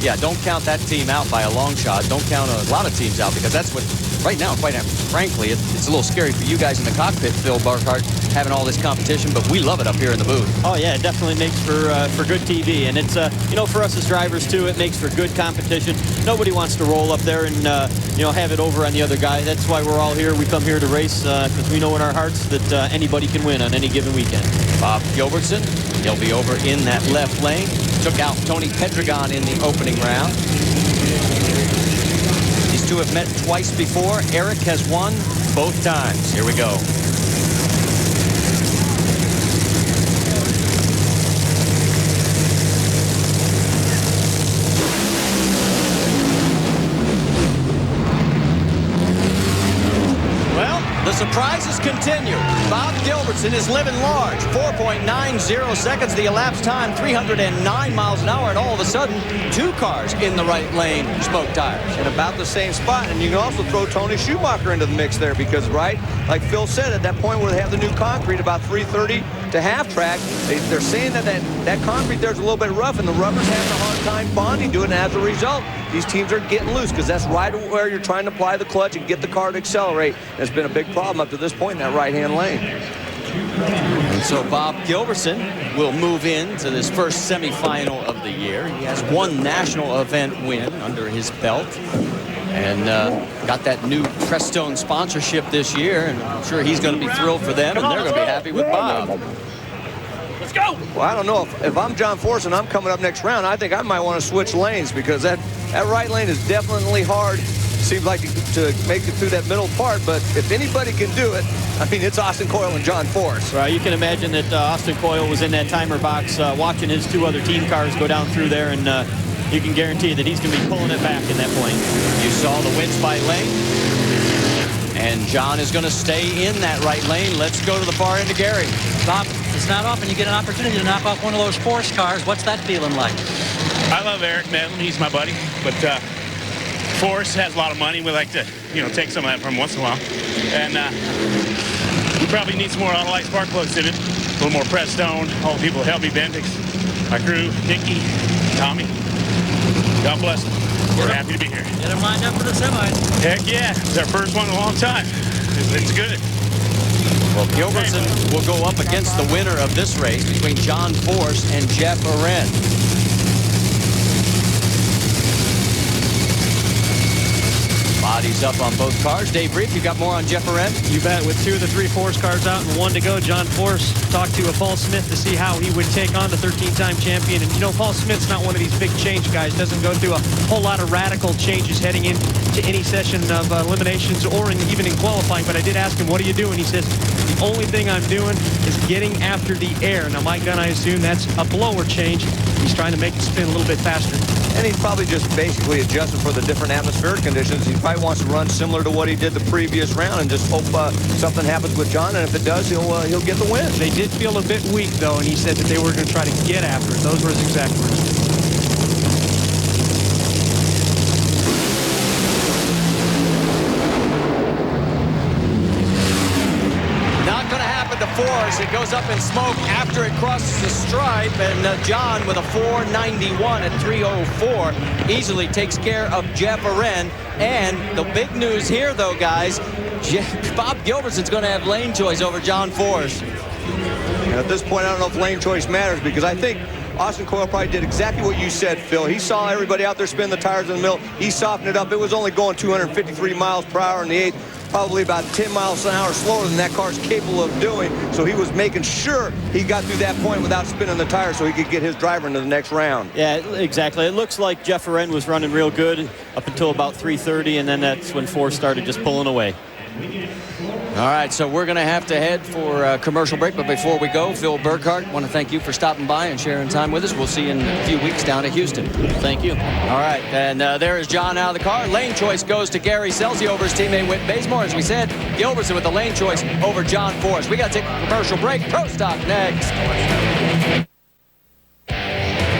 yeah, don't count that team out by a long shot. Don't count a lot of teams out, because that's what, right now, quite frankly, it's a little scary for you guys in the cockpit, Phil Burkhart, having all this competition, but we love it up here in the booth. Oh yeah, it definitely makes for good TV, and it's you know, for us as drivers too, it makes for good competition. Nobody wants to roll up there and you know, have it over on the other guy. That's why we're all here. We come here to race because we know in our hearts that anybody can win on any given weekend. Bob Gilbertson, he'll be over in that left lane. Took out Tony Pedregon in the opening round. These two have met twice before. Eric has won both times. Here we go. The surprises continue. Bob Gilbertson is living large. 4.90 seconds. The elapsed time, 309 miles an hour. And all of a sudden, 2 cars in the right lane, smoke tires. In about the same spot. And you can also throw Tony Schumacher into the mix there because, right, like Phil said, at that point where they have the new concrete, about 330 to half track, they're saying that concrete there's a little bit rough, and the rubber's having a hard time bonding to it, and as a result, these teams are getting loose, because that's right where you're trying to apply the clutch and get the car to accelerate. And it's been a big problem up to this point in that right-hand lane. And so Bob Gilbertson will move into this first semifinal of the year. He has one national event win under his belt, and got that new Crestone sponsorship this year, and I'm sure he's going to be thrilled for them, and they're going to be happy with Bob. Let's go. Well, I don't know. If I'm John Force and I'm coming up next round, I think I might want to switch lanes, because that right lane is definitely hard. Seems like to make it through that middle part, but if anybody can do it, I mean, it's Austin Coyle and John Force. Right, you can imagine that Austin Coyle was in that timer box watching his two other team cars go down through there, and you can guarantee that he's going to be pulling it back in that point. You saw the wins by lane, and John is going to stay in that right lane. Let's go to the far end of Gary. Bob, it's not often you get an opportunity to knock off one of those Force cars. What's that feeling like? I love Eric Medlin. He's my buddy, but Force has a lot of money. We like to, take some of that from once in a while. And we probably need some more Autolite spark plugs in it. A little more Prestone. All the people that help me, Bendix, my crew, Nicky, Tommy. God bless them. We're happy to be here. Get them lined up for the semis. Heck yeah. It's our first one in a long time. It's good. Well, Gilbertson will go up against the winner of this race between John Force and Jeff Arendt. Bodies up on both cars. Dave Reef, you got more on Jeff Arendt? You bet. With 2 of the 3 Force cars out and 1 to go, John Force talked to Paul Smith to see how he would take on the 13-time champion. And, Paul Smith's not one of these big change guys. Doesn't go through a whole lot of radical changes heading into any session of eliminations or even in qualifying. But I did ask him, what are you doing? He says, the only thing I'm doing is getting after the air. Now, Mike Gunn, I assume that's a blower change. He's trying to make it spin a little bit faster. And he's probably just basically adjusting for the different atmospheric conditions. He probably wants to run similar to what he did the previous round and just hope something happens with John, and if it does, he'll get the win. They did feel a bit weak, though, and he said that they were going to try to get after it. Those were his exact words. Force. It goes up in smoke after it crosses the stripe, and John with a 491 at 304 easily takes care of Jeff Arendt. And the big news here, though, guys, Bob Gilbertson's going to have lane choice over John Force. And at this point, I don't know if lane choice matters, because I think Austin Coyle probably did exactly what you said, Phil. He saw everybody out there spin the tires in the middle. He softened it up. It was only going 253 miles per hour in the 8th. Probably about 10 miles an hour slower than that car's capable of doing. So he was making sure he got through that point without spinning the tires so he could get his driver into the next round. Yeah, exactly. It looks like Jeff Arendt was running real good up until about 3:30, and then that's when Force started just pulling away. All right, so we're going to have to head for a commercial break. But before we go, Phil Burkhart, want to thank you for stopping by and sharing time with us. We'll see you in a few weeks down at Houston. Thank you. All right, and there is John out of the car. Lane choice goes to Gary Scelzi over his teammate Whit Bazemore. As we said, Gilbertson with the lane choice over John Force. We got to take a commercial break. Pro Stock next.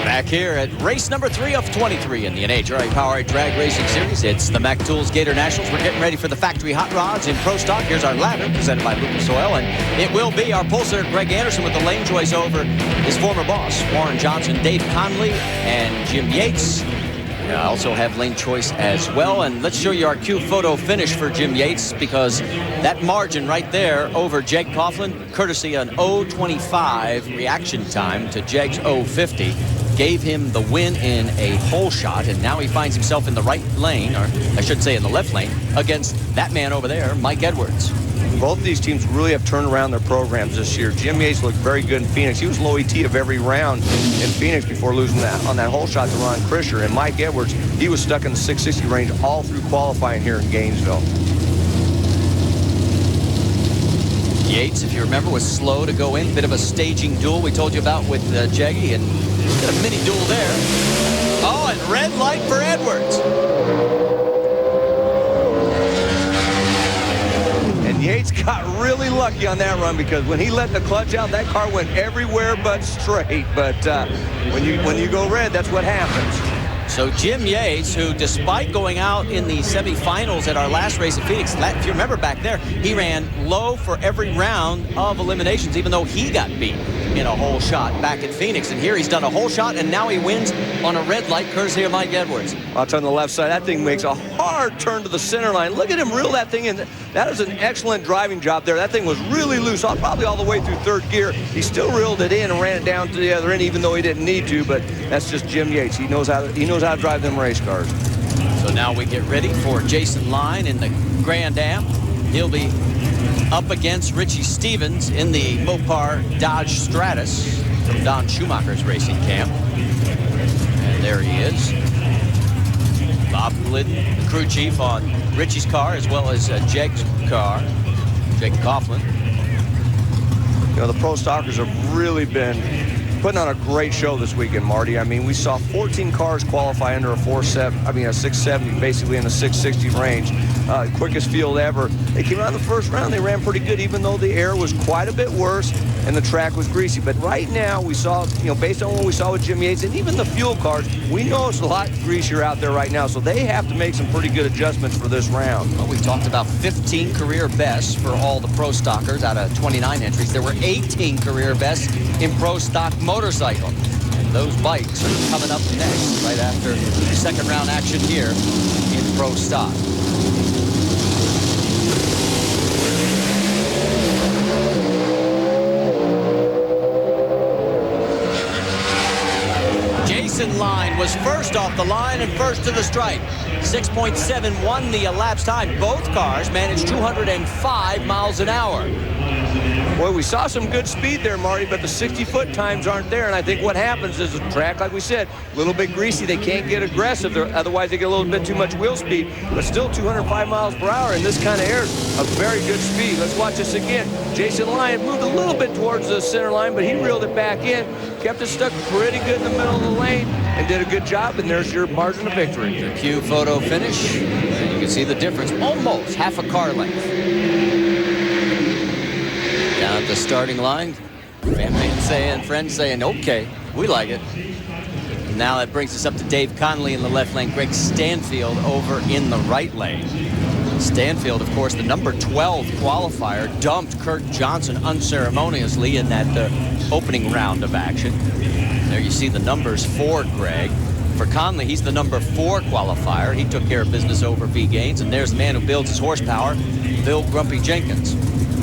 Back here at race number 3 of 23 in the NHRA Powerade Drag Racing Series. It's the Mac Tools Gatornationals. We're getting ready for the factory hot rods in Pro Stock. Here's our ladder presented by Lucas Oil, and it will be our pulser Greg Anderson with the lane choice over his former boss Warren Johnson, Dave Conley, and Jim Yates. I also have lane choice as well, and let's show you our Q photo finish for Jim Yates, because that margin right there over Jeg Coughlin, courtesy an 0.25 reaction time to Jeg's 0.50, gave him the win in a hole shot, and now he finds himself in the right lane, or I should say in the left lane, against that man over there, Mike Edwards. Both of these teams really have turned around their programs this year. Jim Yates looked very good in Phoenix. He was low ET of every round in Phoenix before losing that on that hole shot to Ron Krischer. And Mike Edwards, he was stuck in the 660 range all through qualifying here in Gainesville. Yates, if you remember, was slow to go in. Bit of a staging duel we told you about with Jeggy, and got a mini duel there. Oh, and red light for Edwards. And Yates got really lucky on that run, because when he let the clutch out, that car went everywhere but straight. But when you go red, that's what happens. So Jim Yates, who despite going out in the semifinals at our last race at Phoenix, if you remember back there, he ran low for every round of eliminations, even though he got beat in a hole shot back at Phoenix. And here he's done a hole shot, and now he wins on a red light, courtesy of Mike Edwards. Out on the left side, that thing makes a hard turn to the center line. Look at him reel that thing in. That is an excellent driving job there. That thing was really loose, probably all the way through third gear. He still reeled it in and ran it down to the other end, even though he didn't need to. But that's just Jim Yates. He knows how to drive them race cars. So now we get ready for Jason Line in the Grand Am. He'll be up against Richie Stevens in the Mopar Dodge Stratus from Don Schumacher's racing camp. And there he is. Bob Glidden, the crew chief on Richie's car, as well as Jeg's car, Jake Coughlin. You know, the Pro Stockers have really been putting on a great show this weekend, Marty. I mean, we saw 14 cars qualify under a 670, basically in the 660 range. Quickest field ever. They came out in the first round. They ran pretty good, even though the air was quite a bit worse and the track was greasy. But right now, we saw, you know, based on what we saw with Jim Yates and even the fuel cars, we know it's a lot greasier out there right now. So they have to make some pretty good adjustments for this round. Well, we talked about 15 career bests for all the Pro Stockers out of 29 entries. There were 18 career bests in Pro Stock motorcycle. And those bikes are coming up next, right after the second round action here in Pro Stock. Jason Line was first off the line and first to the stripe. 6.71 the elapsed time. Both cars managed 205 miles an hour. Boy, we saw some good speed there, Marty, but the 60-foot times aren't there. And I think what happens is the track, like we said, a little bit greasy. They can't get aggressive. Otherwise, they get a little bit too much wheel speed. But still 205 miles per hour in this kind of air is a very good speed. Let's watch this again. Jason Lyon moved a little bit towards the center line, but he reeled it back in, kept it stuck pretty good in the middle of the lane, and did a good job. And there's your margin of victory. The Q photo finish. And you can see the difference. Almost half a car length. Down at the starting line, friends saying, okay, we like it. Now that brings us up to Dave Conley in the left lane, Greg Stanfield over in the right lane. Stanfield, of course, the number 12 qualifier, dumped Kurt Johnson unceremoniously in that opening round of action. There you see the numbers for Greg. For Conley, he's the number 4 qualifier. He took care of business over V. Gaines, and there's the man who builds his horsepower, Bill Grumpy Jenkins.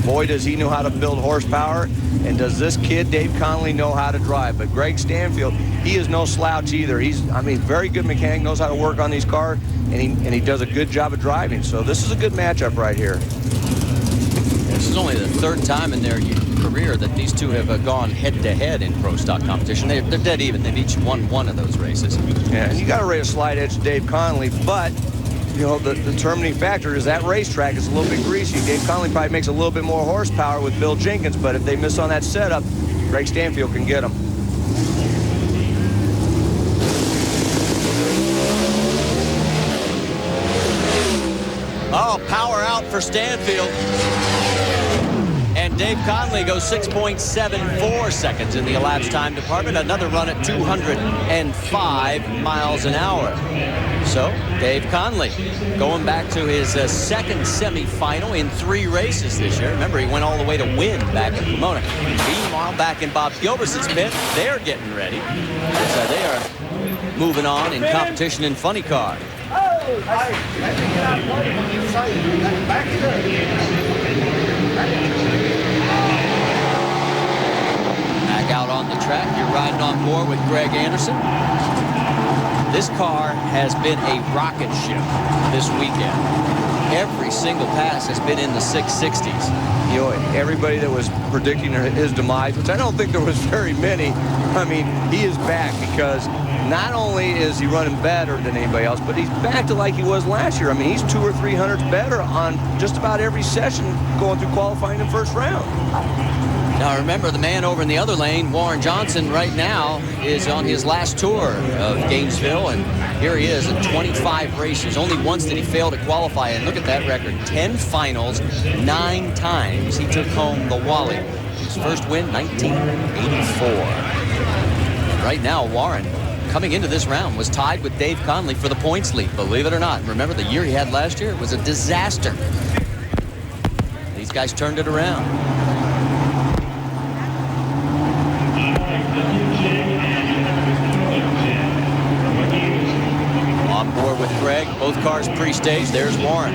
Boy, does he know how to build horsepower, and does this kid, Dave Conley, know how to drive. But Greg Stanfield, he is no slouch either. He's, very good mechanic, knows how to work on these cars, and he does a good job of driving. So this is a good matchup right here. This is only the third time in their career that these two have gone head-to-head in Pro Stock competition. They're dead even. They've each won one of those races. Yeah, and you got to rate a slight edge to Dave Conley, but you know, the determining factor is that racetrack is a little bit greasy. Dave Conley probably makes a little bit more horsepower with Bill Jenkins, but if they miss on that setup, Greg Stanfield can get them. Oh, power out for Stanfield. And Dave Conley goes 6.74 seconds in the elapsed time department. Another run at 205 miles an hour. So Dave Conley going back to his second semifinal in 3 races this year. Remember, he went all the way to win back in Pomona. Meanwhile, back in Bob Gilberson's pit, they're getting ready. So they are moving on in competition in funny car. Back out on the track, you're riding on board with Greg Anderson. This car has been a rocket ship this weekend. Every single pass has been in the 660s. You know, everybody that was predicting his demise, which I don't think there was very many, I mean, he is back because not only is he running better than anybody else, but he's back to like he was last year. I mean, he's 200 or 300 better on just about every session going through qualifying in first round. Now remember, the man over in the other lane, Warren Johnson, right now is on his last tour of Gainesville, and here he is in 25 races. Only once did he fail to qualify, and look at that record. 10 finals, 9 times he took home the Wally. His first win, 1984. And right now, Warren coming into this round, was tied with Dave Conley for the points lead, believe it or not. Remember the year he had last year? It was a disaster. These guys turned it around. On board with Greg, both cars pre-staged. There's Warren.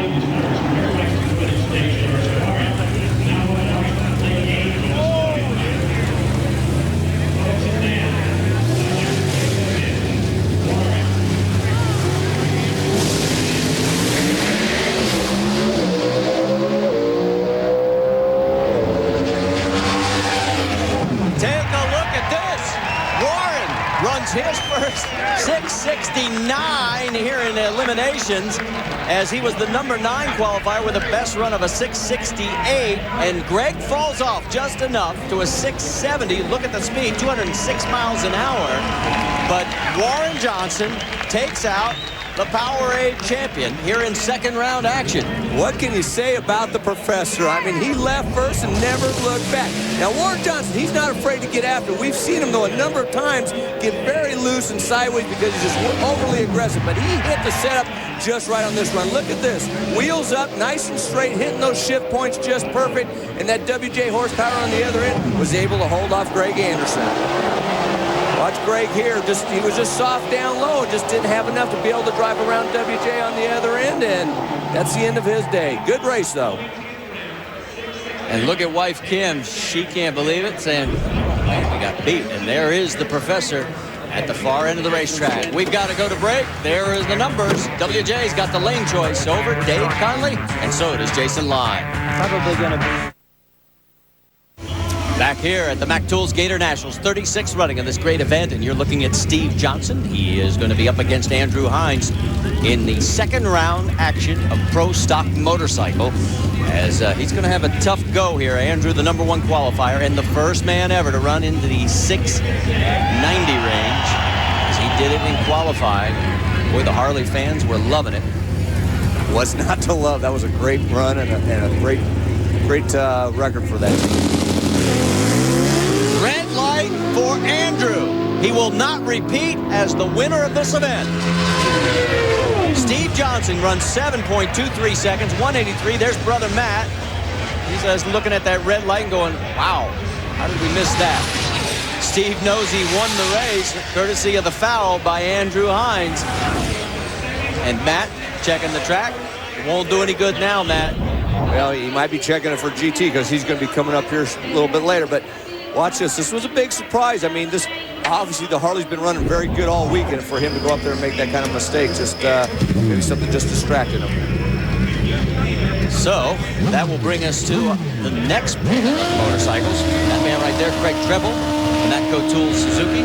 His first 6:69 here in eliminations, as he was the number 9 qualifier with the best run of a 6:68, and Greg falls off just enough to a 6:70. Look at the speed, 206 miles an hour. But Warren Johnson takes out the Powerade champion here in second round action. What can you say about the professor? I mean, he left first and never looked back. Now, Warren Johnson, he's not afraid to get after. We've seen him, though, a number of times get very loose and sideways because he's just overly aggressive. But he hit the setup just right on this run. Look at this. Wheels up, nice and straight, hitting those shift points just perfect. And that WJ horsepower on the other end was able to hold off Greg Anderson. Watch Greg here. He was just soft down low. Just didn't have enough to be able to drive around WJ on the other end, and that's the end of his day. Good race, though. And look at wife Kim. She can't believe it, saying, man, we got beat. And there is the professor at the far end of the racetrack. We've got to go to break. There is the numbers. WJ's got the lane choice over Dave Conley, and so does Jason Lyon. Probably going to be back here at the Mac Tools Gatornationals, 36th running of this great event, and you're looking at Steve Johnson. He is going to be up against Andrew Hines in the second round action of Pro Stock Motorcycle, as he's going to have a tough go here. Andrew, the number 1 qualifier and the first man ever to run into the 690 range, as he did it in qualifying. Boy, the Harley fans were loving it. What's not to love? That was a great run and a great record for that team. Red light for Andrew. He will not repeat as the winner of this event. Steve Johnson runs 7.23 seconds, 183. There's brother Matt. He's looking at that red light and going, wow, how did we miss that? Steve knows he won the race, courtesy of the foul by Andrew Hines. And Matt checking the track. It won't do any good now, Matt. Well, he might be checking it for GT because he's going to be coming up here a little bit later. But watch this. This was a big surprise. I mean, this obviously the Harley's been running very good all week, and for him to go up there and make that kind of mistake, just maybe something just distracted him. So that will bring us to the next pair of motorcycles. That man right there, Craig Treble, Matco Tools Suzuki.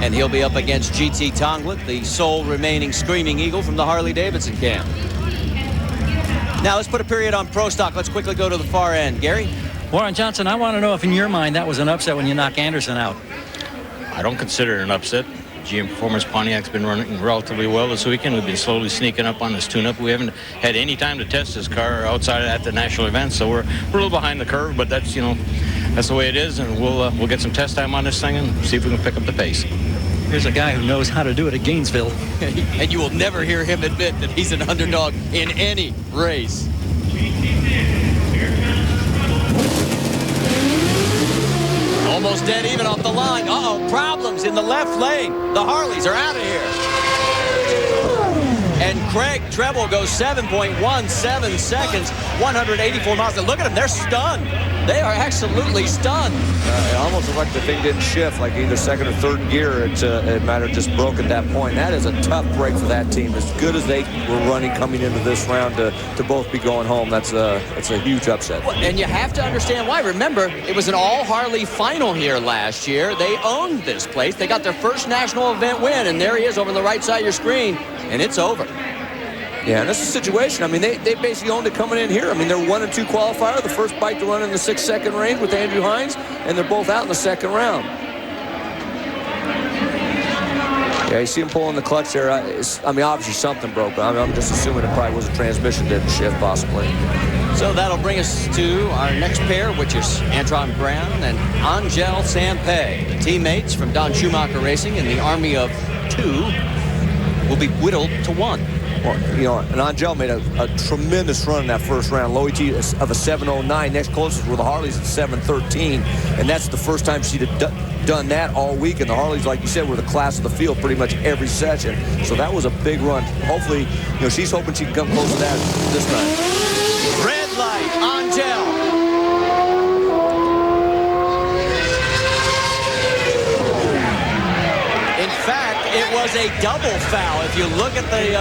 And he'll be up against GT Tonglet, the sole remaining Screaming Eagle from the Harley-Davidson camp. Now let's put a period on Pro Stock. Let's quickly go to the far end. Gary? Warren Johnson, I want to know if in your mind that was an upset when you knocked Anderson out. I don't consider it an upset. GM Performance Pontiac's been running relatively well this weekend. We've been slowly sneaking up on this tune-up. We haven't had any time to test this car outside at the national event, so we're a little behind the curve, but that's, you know, that's the way it is, and we'll get some test time on this thing and see if we can pick up the pace. Here's a guy who knows how to do it at Gainesville. And you will never hear him admit that he's an underdog in any race. Almost dead even off the line. Uh-oh, problems in the left lane. The Harleys are out of here. And Craig Treble goes 7.17 seconds, 184 miles. Look at them, they're stunned. They are absolutely stunned. It almost looked like the thing didn't shift, like either second or third gear. It might have just broke at that point. That is a tough break for that team. As good as they were running coming into this round to both be going home, that's a huge upset. Well, and you have to understand why. Remember, it was an all-Harley final here last year. They owned this place. They got their first national event win, and there he is over on the right side of your screen, and it's over. Yeah, and that's the situation. I mean, they basically owned it coming in here. I mean, they're 1 and 2 qualifier, the first bike to run in the 6-second range with Andrew Hines, and they're both out in the second round. Yeah, you see him pulling the clutch there. I mean, obviously something broke. I'm just assuming it probably was a transmission didn't shift, possibly. So that'll bring us to our next pair, which is Antron Brown and Angel Sampey. Teammates from Don Schumacher Racing in the army of 2 will be whittled to 1. Well, you know, and Angel made a tremendous run in that first round. Low ET of a 7:09. Next closest were the Harleys at 7:13, and that's the first time she'd have done that all week. And the Harleys, like you said, were the class of the field pretty much every session. So that was a big run. Hopefully, you know, she's hoping she can come close to that this time. Red light, Angel. In fact, it was a double foul. If you look at the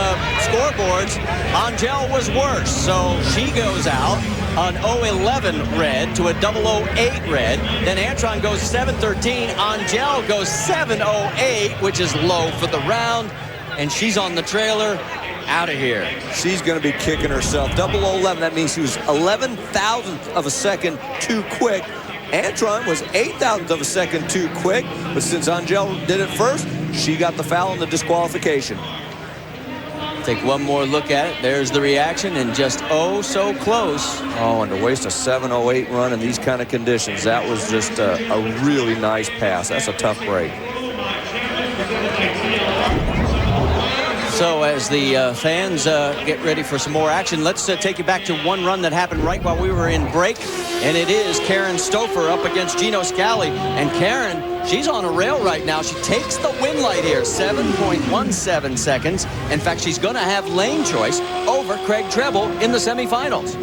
scoreboards, Angel was worse. So she goes out on 011 red to a 008 red. Then Antron goes 713. Angel goes 708, which is low for the round. And she's on the trailer. Out of here. She's going to be kicking herself. 011, that means she was 11,000th of a second too quick. Antron was 8,000th of a second too quick, but since Angel did it first, she got the foul and the disqualification. Take one more look at it. There's the reaction, and just oh so close. Oh, and to waste a 7:08 run in these kind of conditions, that was just a really nice pass. That's a tough break. So as the fans get ready for some more action, let's take you back to one run that happened right while we were in break. And it is Karen Stouffer up against Gino Scali. And Karen, she's on a rail right now. She takes the win light here, 7.17 seconds. In fact, she's going to have lane choice over Craig Treble in the semifinals.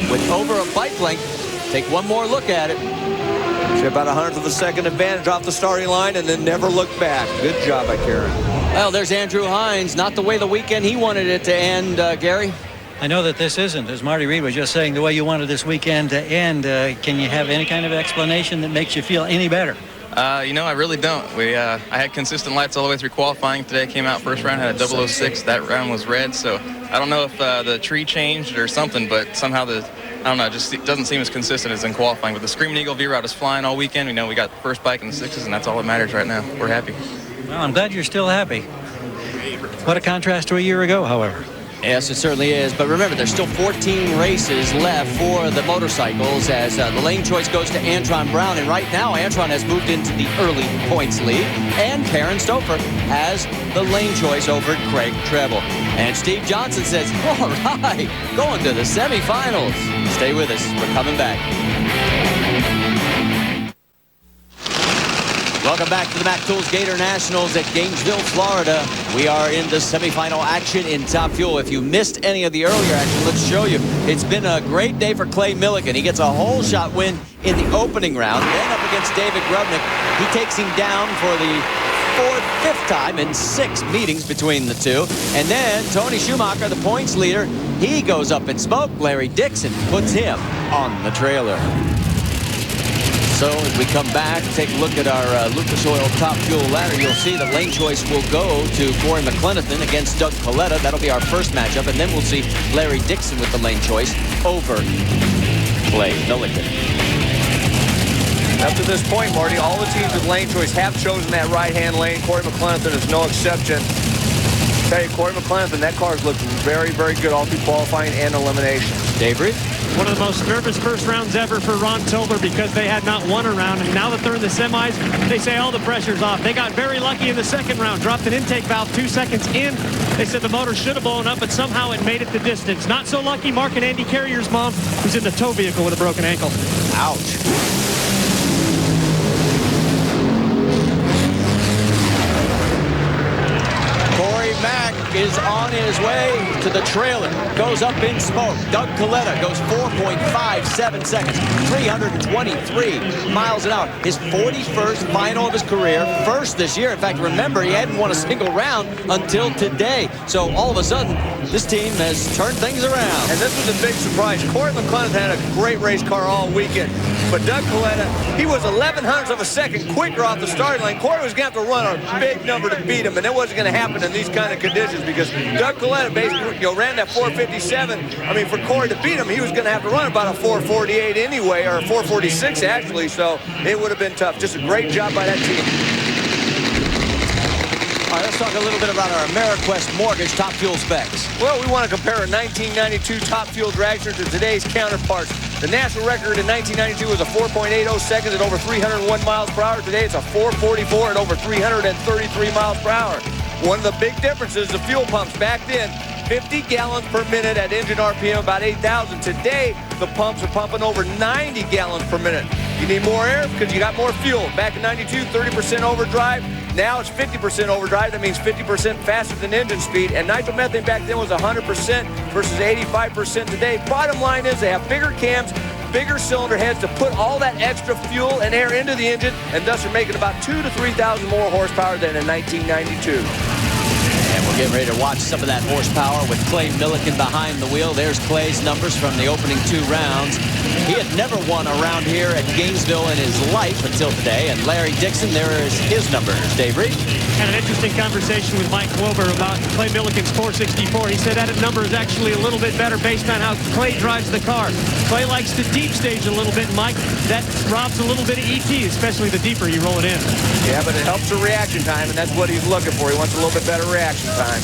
With over a bike length, take one more look at it. She had about 100th of a second advantage off the starting line and then never looked back. Good job by Karen. Well, there's Andrew Hines. Not the way the weekend he wanted it to end, Gary. I know that this isn't, as Marty Reed was just saying, the way you wanted this weekend to end. Can you have any kind of explanation that makes you feel any better? You know, I really don't. I had consistent lights all the way through qualifying today. Came out first round, had a 006. That round was red. So I don't know if the tree changed or something, but somehow I don't know, just it doesn't seem as consistent as in qualifying. But the Screaming Eagle V-Route is flying all weekend. We know we got the first bike in the 6s, and that's all that matters right now. We're happy. Well, I'm glad you're still happy. What a contrast to a year ago, however. Yes, it certainly is. But remember, there's still 14 races left for the motorcycles as the lane choice goes to Antron Brown. And right now, Antron has moved into the early points lead. And Karen Stouffer has the lane choice over Craig Treble. And Steve Johnson says, all right, going to the semifinals. Stay with us. We're coming back. Welcome back to the Mac Tools Gatornationals at Gainesville, Florida. We are in the semifinal action in Top Fuel. If you missed any of the earlier action, let's show you. It's been a great day for Clay Milliken. He gets a whole shot win in the opening round. Then up against David Grubnick. He takes him down for the fifth time in 6 meetings between the two. And then Tony Schumacher, the points leader, he goes up in smoke. Larry Dixon puts him on the trailer. So as we come back, take a look at our Lucas Oil Top Fuel ladder. You'll see that lane choice will go to Corey McClenathan against Doug Coletta. That'll be our first matchup. And then we'll see Larry Dixon with the lane choice over Clay Milliken. Up to this point, Marty, all the teams with lane choice have chosen that right-hand lane. Corey McClenathan is no exception. Tell you, Corey McClenathan, that car's looked very, very good all through qualifying and elimination. Dave Reed? One of the most nervous first rounds ever for Ron Tolber because they had not won a round, and now that they're in the semis, they say all the pressure's off. They got very lucky in the second round, dropped an intake valve 2 seconds in. They said the motor should have blown up, but somehow it made it the distance. Not so lucky, Mark and Andy Carrier's mom, who's in the tow vehicle with a broken ankle. Ouch. Mack is on his way to the trailer. Goes up in smoke. Doug Coletta goes 4.57 seconds. 323 miles an hour. His 41st final of his career. First this year. In fact, remember, he hadn't won a single round until today. So all of a sudden, this team has turned things around. And this was a big surprise. Corey McClenathan had a great race car all weekend. But Doug Coletta, he was 11/100ths of a second quicker off the starting line. Corey was going to have to run a big number to beat him, and it wasn't going to happen in these kind of conditions because Doug Coletta basically ran that 457. I mean, for Corey to beat him, he was going to have to run about a 448 anyway, or a 446 actually, so it would have been tough. Just a great job by that team. right, let's talk a little bit about our AmeriQuest Mortgage top fuel specs. Well, we want to compare a 1992 top fuel dragster to today's counterparts. The national record in 1992 was a 4.80 seconds at over 301 miles per hour. Today, it's a 4.44 at over 333 miles per hour. One of the big differences, the fuel pumps. Back then, 50 gallons per minute at engine RPM, about 8,000. Today, the pumps are pumping over 90 gallons per minute. You need more air because you got more fuel. Back in 92, 30% overdrive. Now it's 50% overdrive. That means 50% faster than engine speed. And nitromethane back then was 100% versus 85% today. Bottom line is they have bigger cams, bigger cylinder heads to put all that extra fuel and air into the engine, and thus are making about 2,000 to 3,000 more horsepower than in 1992. And we're getting ready to watch some of that horsepower with Clay Millican behind the wheel. There's Clay's numbers from the opening 2 rounds. He had never won around here at Gainesville in his life until today. And Larry Dixon, there is his numbers. Dave Reed. Had an interesting conversation with Mike Wilbur about Clay Millican's 464. He said that number is actually a little bit better based on how Clay drives the car. Clay likes to deep stage a little bit, Mike. That robs a little bit of ET, especially the deeper you roll it in. Yeah, but it helps the reaction time, and that's what he's looking for. He wants a little bit better reaction time.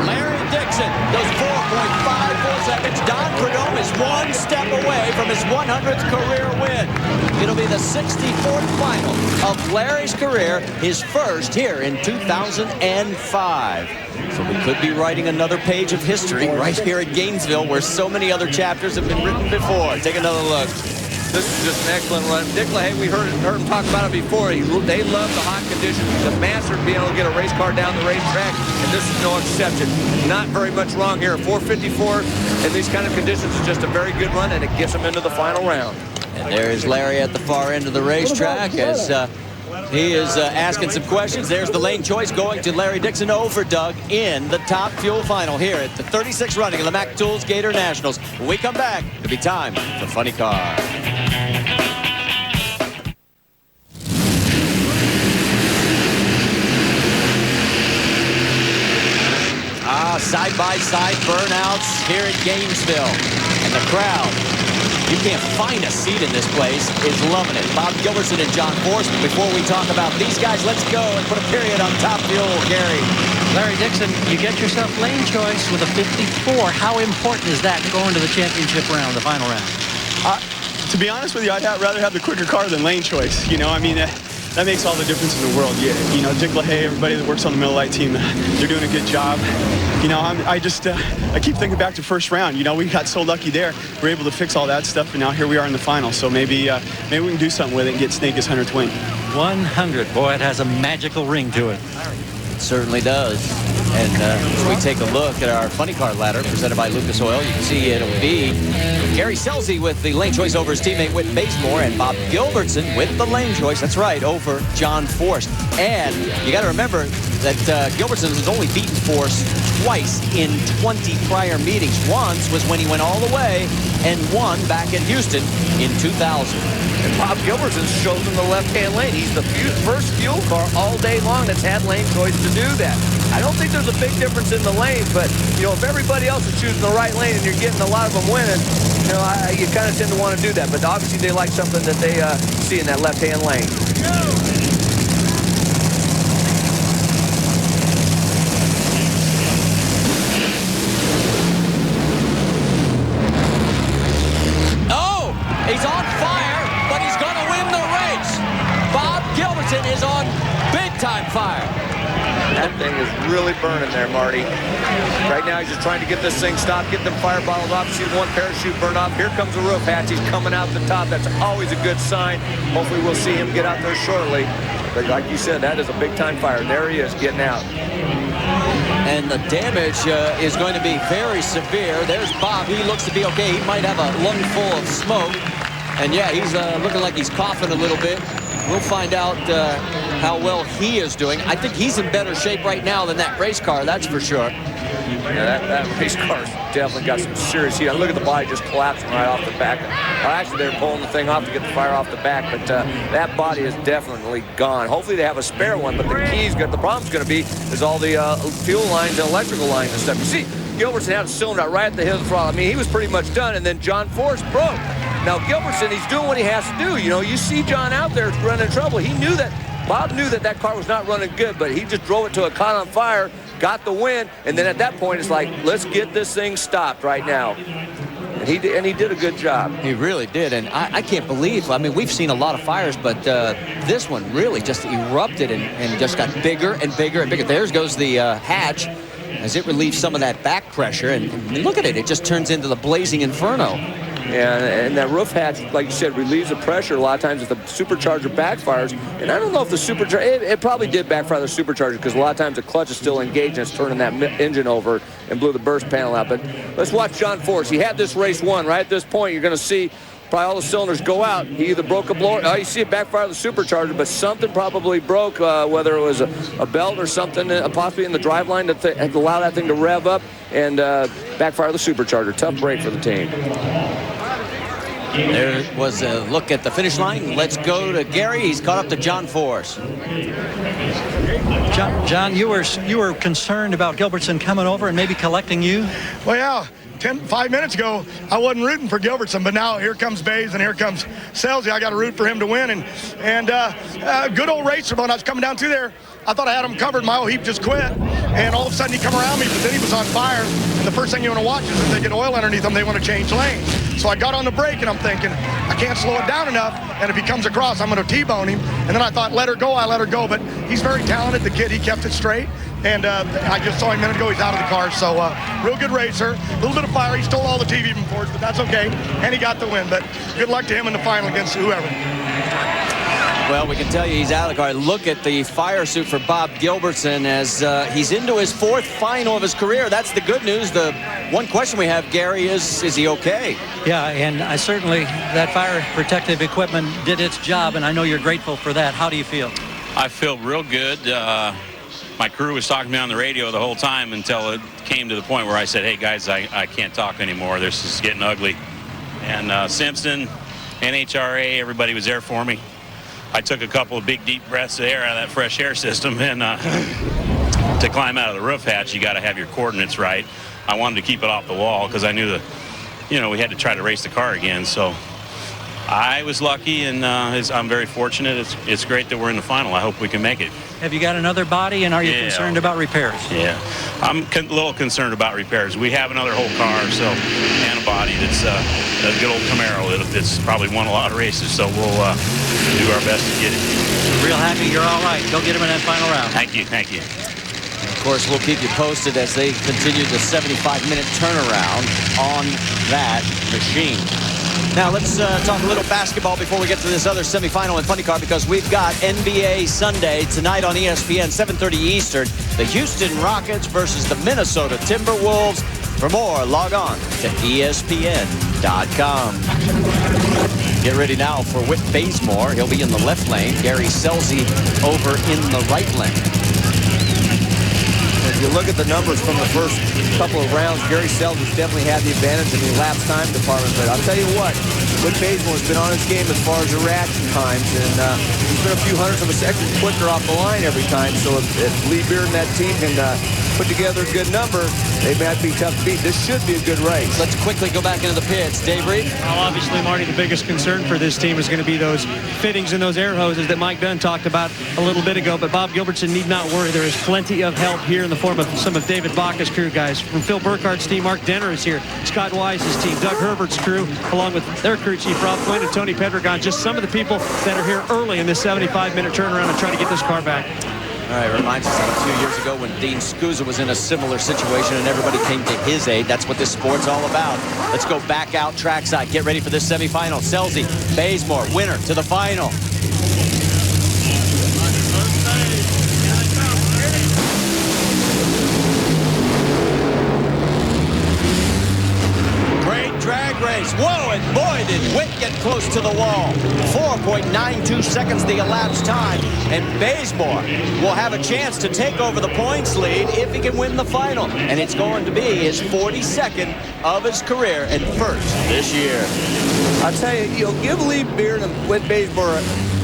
Larry Dixon does 4.54 seconds. Don Prudhomme is 1 step away from his 100th career win. It'll be the 64th final of Larry's career, his first here in 2005. So we could be writing another page of history right here at Gainesville, where so many other chapters have been written before. Take another look. This is just an excellent run. Dick LaHaye, we heard him talk about it before. They love the hot conditions. The master being able to get a race car down the racetrack, and this is no exception. Not very much wrong here. 454 in these kind of conditions is just a very good run, and it gets him into the final round. And there's Larry at the far end of the racetrack as he is asking some questions. There's the lane choice going to Larry Dixon over Doug in the top fuel final here at the 36th running of the Mack Tools Gator Nationals. When we come back, it'll be time for Funny Car. Side-by-side burnouts here at Gainesville. And the crowd, you can't find a seat in this place, is loving it. Bob Gilbertson and John Force. Before we talk about these guys, let's go and put a period on top fuel, Gary. Larry Dixon, you get yourself lane choice with a 54. How important is that going to the championship round, the final round? To be honest with you, I'd rather have the quicker car than lane choice. You know, I mean, that makes all the difference in the world. You know, Dick LaHaye, everybody that works on the Miller Lite team, they're doing a good job. You know, I keep thinking back to first round. You know, we got so lucky there. We're able to fix all that stuff, and now here we are in the final. So maybe we can do something with it and get Snake his 100th win. 100. Boy, it has a magical ring to it. It certainly does. And as we take a look at our Funny Car ladder presented by Lucas Oil, you can see it'll be Gary Scelzi with the lane choice over his teammate Whit Bazemore, and Bob Gilbertson with the lane choice, that's right, over John Force. And you got to remember that Gilbertson has only beaten Force twice in 20 prior meetings. Once was when he went all the way and won back in Houston in 2000. And Bob Gilbertson's chosen the left-hand lane. He's the first fuel car all day long that's had lane choice to do that. I don't think there's a big difference in the lanes, but, you know, if everybody else is choosing the right lane and you're getting a lot of them winning, you know, you kind of tend to want to do that. But obviously they like something that they see in that left-hand lane. Oh, he's on fire, but he's going to win the race. Bob Gilbertson is on big-time fire. That thing is really burning there, Marty. Right now, he's just trying to get this thing stopped, get them fire bottles off, see one parachute burn off. Here comes the roof hatch. He's coming out the top. That's always a good sign. Hopefully, we'll see him get out there shortly. But like you said, that is a big-time fire. There he is, getting out. And the damage is going to be very severe. There's Bob. He looks to be okay. He might have a lung full of smoke. And yeah, he's looking like he's coughing a little bit. We'll find out how well he is doing. I think he's in better shape right now than that race car, that's for sure. Yeah, that race car's definitely got some serious heat. Look at the body just collapsing right off the back. Actually, they're pulling the thing off to get the fire off the back, but that body is definitely gone. Hopefully, they have a spare one, but the problem's going to be is all the fuel lines and electrical lines and stuff. You see, Gilbertson had a cylinder right at the hill of the throttle. I mean, he was pretty much done, and then John Force broke. Now, Gilbertson, he's doing what he has to do. You know, you see John out there running trouble. He knew that. Bob knew that car was not running good, but he just drove it to a caught on fire, got the win, and then at that point, it's like, let's get this thing stopped right now. And he did a good job. He really did, and I can't believe, I mean, we've seen a lot of fires, but this one really just erupted and just got bigger and bigger and bigger. There goes the hatch as it relieves some of that back pressure, and look at it, it just turns into the blazing inferno. And that roof hatch, like you said, relieves the pressure a lot of times if the supercharger backfires. And I don't know if the supercharger, it probably did backfire the supercharger because a lot of times the clutch is still engaged and it's turning that engine over and blew the burst panel out. But let's watch John Force. He had this race won. Right at this point, you're going to see probably all the cylinders go out. He either broke a blower. Oh, you see it backfire the supercharger, but something probably broke, whether it was a belt or something, possibly in the driveline to allow that thing to rev up and backfire the supercharger. Tough break for the team. There was a look at the finish line. Let's go to Gary. He's caught up to John Force. John, you were concerned about Gilbertson coming over and maybe collecting you? Well, yeah. 5 minutes ago, I wasn't rooting for Gilbertson, but now here comes Bays and here comes Selzy. I got to root for him to win. And good old racer, when I was coming down through there, I thought I had him covered. My old heap just quit. And all of a sudden, he come around me, but then he was on fire. And the first thing you want to watch is if they get oil underneath them, they want to change lanes. So I got on the brake, and I'm thinking, I can't slow it down enough. And if he comes across, I'm going to T-bone him. And then I thought, let her go, I let her go. But he's very talented. The kid, he kept it straight. And I just saw him a minute ago. He's out of the car. So real good racer. A little bit of fire. He stole all the TV boards, but that's okay. And he got the win. But good luck to him in the final against whoever. Well, we can tell you he's out of the car. Look at the fire suit for Bob Gilbertson as he's into his 4th final of his career. That's the good news. The one question we have, Gary, is he okay? Yeah, and I certainly, that fire protective equipment did its job, and I know you're grateful for that. How do you feel? I feel real good. My crew was talking to me on the radio the whole time until it came to the point where I said, hey, guys, I can't talk anymore. This is getting ugly. And Simpson, NHRA, everybody was there for me. I took a couple of big, deep breaths of air out of that fresh air system. And to climb out of the roof hatch, you got to have your coordinates right. I wanted to keep it off the wall because I knew that, we had to try to race the car again. So I was lucky, and I'm very fortunate. It's great that we're in the final. I hope we can make it. Have you got another body, and are you concerned about repairs? Yeah, I'm a little concerned about repairs. We have another whole car, and a body that's a good old Camaro that's probably won a lot of races, so we'll do our best to get it. Real happy you're all right. Go get him in that final round. Thank you, thank you. Of course, we'll keep you posted as they continue the 75-minute turnaround on that machine. Now, let's talk a little basketball before we get to this other semifinal in Funny Car, because we've got NBA Sunday tonight on ESPN, 7:30 Eastern. The Houston Rockets versus the Minnesota Timberwolves. For more, log on to ESPN.com. Get ready now for Whit Bazemore. He'll be in the left lane. Gary Selzy over in the right lane. If you look at the numbers from the first couple of rounds, Gary Selzy's definitely had the advantage in the elapsed time department. But I'll tell you what, Whit Bazemore's been on his game as far as the reaction times, and he's been a few hundredths of a second quicker off the line every time. So if Lee Beard and that team can put together a good number, they might be tough to beat. This should be a good race. Let's quickly go back into the pits. Dave Reed? Well, obviously, Marty, the biggest concern for this team is going to be those fittings and those air hoses that Mike Dunn talked about a little bit ago. But Bob Gilbertson need not worry. There is plenty of help here in the form of some of David Baca's crew guys. From Phil Burkhart's team, Mark Denner is here. Scott Wise's team, Doug Herbert's crew, along with their crew chief, Rob Flynn and Tony Pedregon. Just some of the people that are here early in this 75-minute turnaround and try to get this car back. All right, reminds us of a few years ago when Dean Scusa was in a similar situation and everybody came to his aid. That's what this sport's all about. Let's go back out trackside. Get ready for this semifinal. Selzy, Bazemore, winner to the final. Drag race. Whoa, and boy, did Whit get close to the wall. 4.92 seconds the elapsed time, and Bazemore will have a chance to take over the points lead if he can win the final. And it's going to be his 42nd of his career and first this year. I'll tell you, give Lee Beard and Whit Bazemore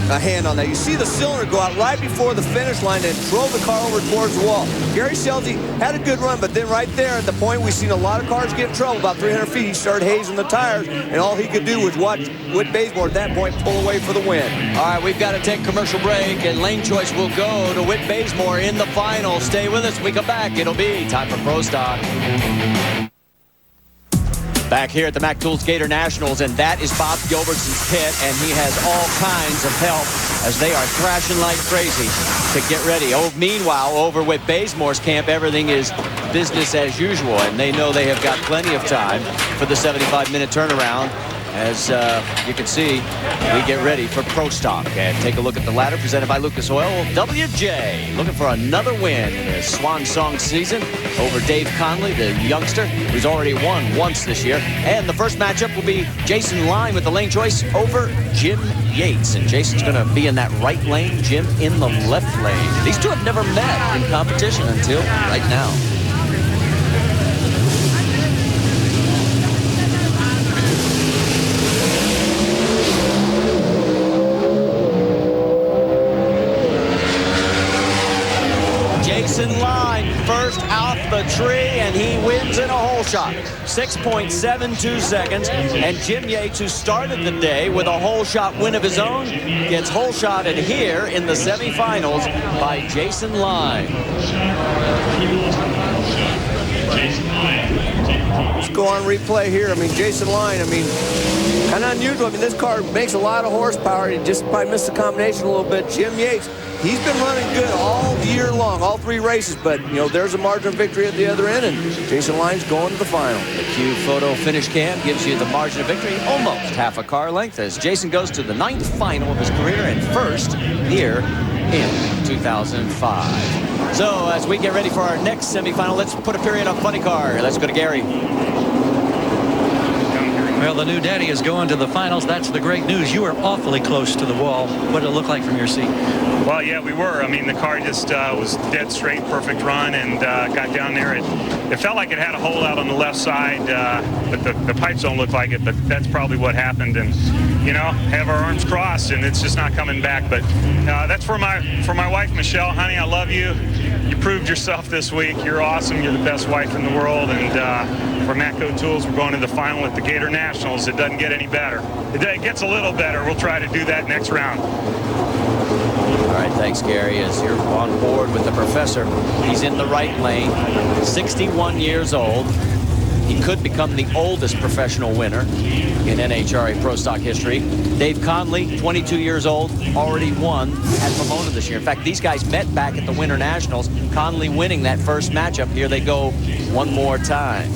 a hand on that. You see the cylinder go out right before the finish line and drove the car over towards the wall. Gary Scelzi had a good run, but then right there at the point we've seen a lot of cars get in trouble. About 300 feet, he started hazing the tires, and all he could do was watch Whit Bazemore at that point pull away for the win. All right, we've got to take commercial break, and lane choice will go to Whit Bazemore in the final. Stay with us. When we come back, it'll be time for Pro Stock. Back here at the Mac Tools Gatornationals, and that is Bob Gilbertson's pit, and he has all kinds of help as they are thrashing like crazy to get ready. Oh, meanwhile, over with Bazemore's camp, everything is business as usual, and they know they have got plenty of time for the 75-minute turnaround. As you can see, we get ready for Pro Stock. And take a look at the ladder presented by Lucas Oil. WJ looking for another win in his swan song season over Dave Conley, the youngster, who's already won once this year. And the first matchup will be Jason Line with the lane choice over Jim Yates. And Jason's going to be in that right lane, Jim in the left lane. These two have never met in competition until right now. Jason Line first off the tree, and he wins in a hole shot. 6.72 seconds. And Jim Yates, who started the day with a hole shot win of his own, gets hole shotted here in the semifinals by Jason Line. Let's go on replay here. I mean, Jason Line, kind of unusual. This car makes a lot of horsepower. He just probably missed the combination a little bit. Jim Yates, he's been running good all year long, all three races, but, there's a margin of victory at the other end, and Jason Line's going to the final. The Q Photo finish cam gives you the margin of victory, almost half a car length, as Jason goes to the 9th final of his career and first here in 2005. So as we get ready for our next semifinal, let's put a period on funny car. Let's go to Gary. Well, the new daddy is going to the finals. That's the great news. You were awfully close to the wall. What did it look like from your seat? Well, yeah, we were. The car just was dead straight, perfect run, and got down there. It felt like it had a hole out on the left side, but the pipes don't look like it, but that's probably what happened. And, have our arms crossed, and it's just not coming back. But that's for my wife, Michelle. Honey, I love you. You proved yourself this week. You're awesome. You're the best wife in the world. And for Matco Tools, we're going to the final at the Gatornationals. It doesn't get any better. It gets a little better. We'll try to do that next round. All right, thanks, Gary. As you're on board with the professor, he's in the right lane, 61 years old. He could become the oldest professional winner in NHRA Pro Stock history. Dave Conley, 22 years old, already won at Pomona this year. In fact, these guys met back at the Winter Nationals. Conley winning that first matchup. Here they go one more time.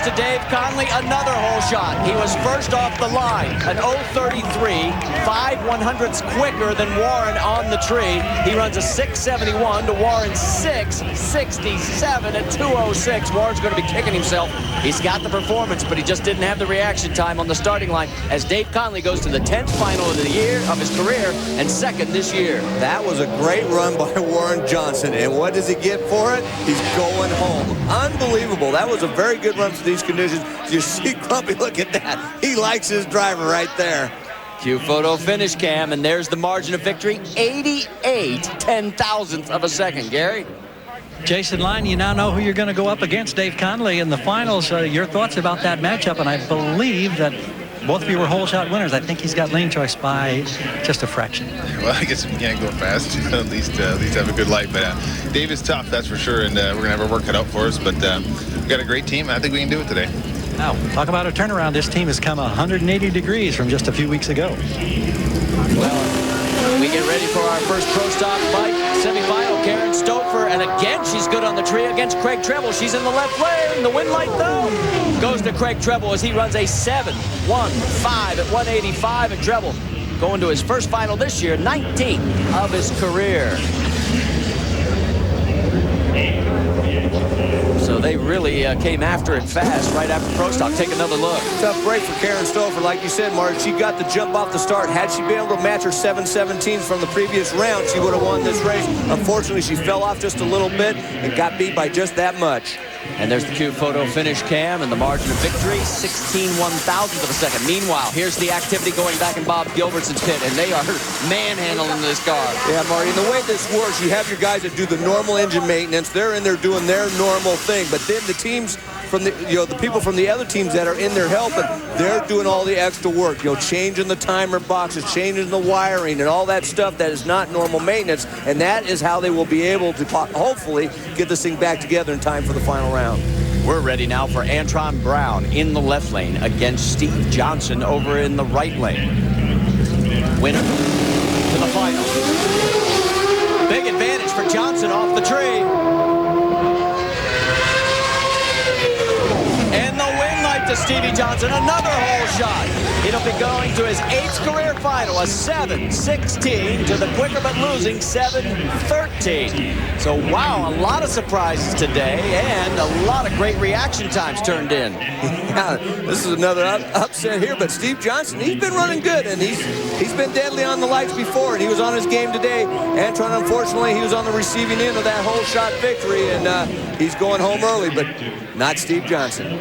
To Dave Conley, another hole shot. He was first off the line, an 0.33, 5/100ths quicker than Warren on the tree. He runs a 6.71 to Warren's 6.67 at 2.06. Warren's going to be kicking himself. He's got the performance, but he just didn't have the reaction time on the starting line as Dave Conley goes to the 10th final of the year of his career and second this year. That was a great run by Warren Johnson, and what does he get for it? He's going home. Unbelievable. That was a very good run for these conditions. You see Grumpy, look at that. He likes his driver right there. Q Photo finish cam, and there's the margin of victory, 88 10,000th of a second. Gary? Jason Line, you now know who you're going to go up against, Dave Conley, in the finals. Your thoughts about that matchup, and I believe that both of you were hole shot winners. I think he's got lane choice by just a fraction. Well, I guess if you can't go fast, at least have a good light. But Dave is tough, that's for sure, and we're going to have our work cut out for us. But we've got a great team, and I think we can do it today. Now, talk about a turnaround. This team has come 180 degrees from just a few weeks ago. Well, we get ready for our first Pro Stock fight semifinal. Karen Stouffer, and again, she's good on the tree against Craig Treble. She's in the left lane. The win light, though, goes to Craig Treble as he runs a 7.15 at 185. And Treble going to his first final this year, 19th of his career. So they really really came after it fast right after Pro Stock. Take another look. Tough break for Karen Stouffer. Like you said, Mark, she got the jump off the start. Had she been able to match her 7:17s from the previous round, she would have won this race. Unfortunately, she fell off just a little bit and got beat by just that much. And there's the cue photo finish cam and the margin of victory, 16/1,000th of a second. Meanwhile, here's the activity going back in Bob Gilbertson's pit, and they are manhandling this car. Yeah, Marty, and the way this works, you have your guys that do the normal engine maintenance. They're in there doing their normal thing, but then the teams from the people from the other teams that are in there helping, they're doing all the extra work, changing the timer boxes, changing the wiring and all that stuff that is not normal maintenance, and that is how they will be able to hopefully get this thing back together in time for the final round. We're ready now for Antron Brown in the left lane against Steve Johnson over in the right lane. Winner to the final. Big advantage for Johnson off the tree. And the win light to Stevie Johnson, another hole shot. It'll be going to his 8th career final, a 7:16 to the quicker but losing 7:13. So, wow, a lot of surprises today and a lot of great reaction times turned in. Yeah, this is another upset here, but Steve Johnson, he's been running good, and he's been deadly on the lights before, and he was on his game today. Antron, unfortunately, he was on the receiving end of that hole shot victory, and he's going home early, but not Steve Johnson.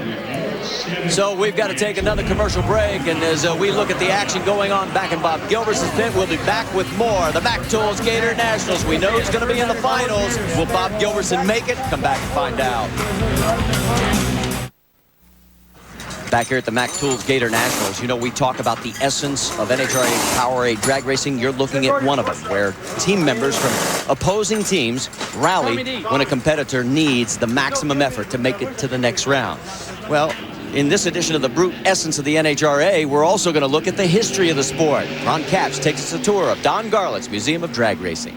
So we've got to take another commercial break, and as we look at the action going on back in Bob Gilbertson's pit, we'll be back with more. The Mac Tools Gatornationals. We know he's going to be in the finals. Will Bob Gilbertson make it? Come back and find out. Back here at the Mac Tools Gatornationals, we talk about the essence of NHRA Powerade drag racing. You're looking at one of them, where team members from opposing teams rally when a competitor needs the maximum effort to make it to the next round. Well, in this edition of the Brute Essence of the NHRA, we're also going to look at the history of the sport. Ron Capps takes us a tour of Don Garlett's Museum of Drag Racing.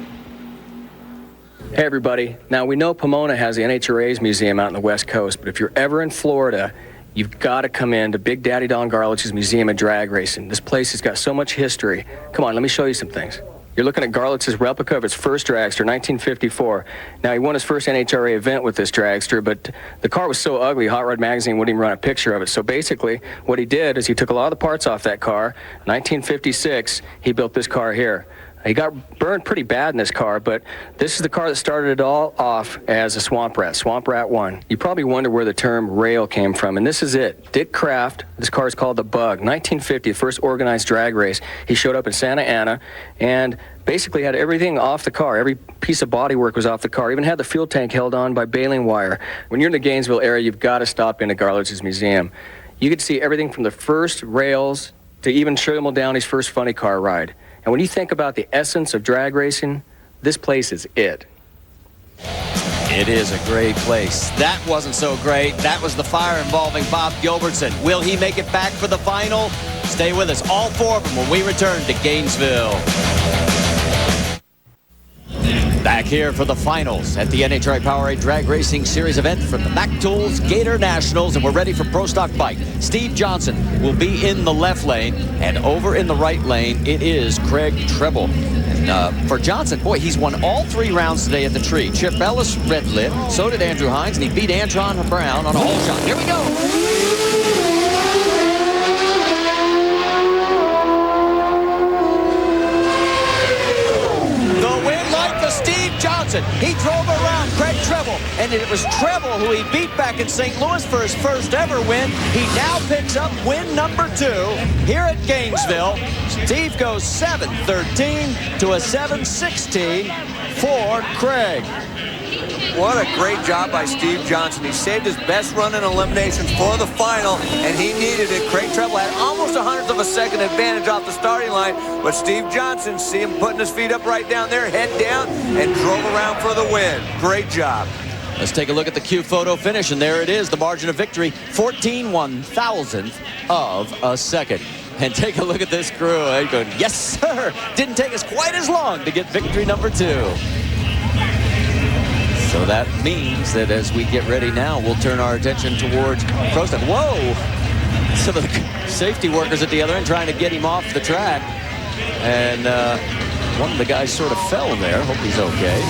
Hey, everybody. Now, we know Pomona has the NHRA's museum out on the West Coast, but if you're ever in Florida, you've got to come in to Big Daddy Don Garlett's Museum of Drag Racing. This place has got so much history. Come on, let me show you some things. You're looking at Garlett's replica of his first dragster, 1954. Now, he won his first NHRA event with this dragster, but the car was so ugly, Hot Rod Magazine wouldn't even run a picture of it. So basically, what he did is he took a lot of the parts off that car. 1956, he built this car here. He got burned pretty bad in this car, but this is the car that started it all off as a Swamp Rat 1. You probably wonder where the term rail came from, and this is it. Dick Kraft, this car is called the Bug. 1950, the first organized drag race. He showed up in Santa Ana and basically had everything off the car. Every piece of bodywork was off the car. Even had the fuel tank held on by baling wire. When you're in the Gainesville area, you've got to stop into Garlett's Museum. You could see everything from the first rails to even Shirley Downey's first funny car ride. And when you think about the essence of drag racing, this place is it. It is a great place. That wasn't so great. That was the fire involving Bob Gilbertson. Will he make it back for the final? Stay with us, all four of them, when we return to Gainesville. Back here for the finals at the NHRA Powerade Drag Racing Series event from the Mac Tools Gatornationals, and we're ready for Pro Stock Bike. Steve Johnson will be in the left lane, and over in the right lane, it is Craig Treble. And for Johnson, boy, he's won all 3 rounds today at the tree. Chip Ellis red lit, so did Andrew Hines, and he beat Antron Brown on a hole shot. Here we go. Steve Johnson, he drove around Craig Treble, and it was Treble who he beat back in St. Louis for his first ever win. He now picks up win number 2 here at Gainesville. Steve goes 7:13 to a 7:16 for Craig. What a great job by Steve Johnson. He saved his best run in eliminations for the final, and he needed it. Craig Treble had almost a 100th of a second advantage off the starting line, but Steve Johnson, see him putting his feet up right down there, head down, and drove around for the win. Great job. Let's take a look at the Q photo finish, and there it is, the margin of victory, 14/1,000th of a second. And take a look at this crew. They're going, yes, sir. Didn't take us quite as long to get victory number 2. So that means that as we get ready now, we'll turn our attention towards Pro Stock. Whoa! Some of the safety workers at the other end trying to get him off the track. And one of the guys sort of fell there. Hope he's okay.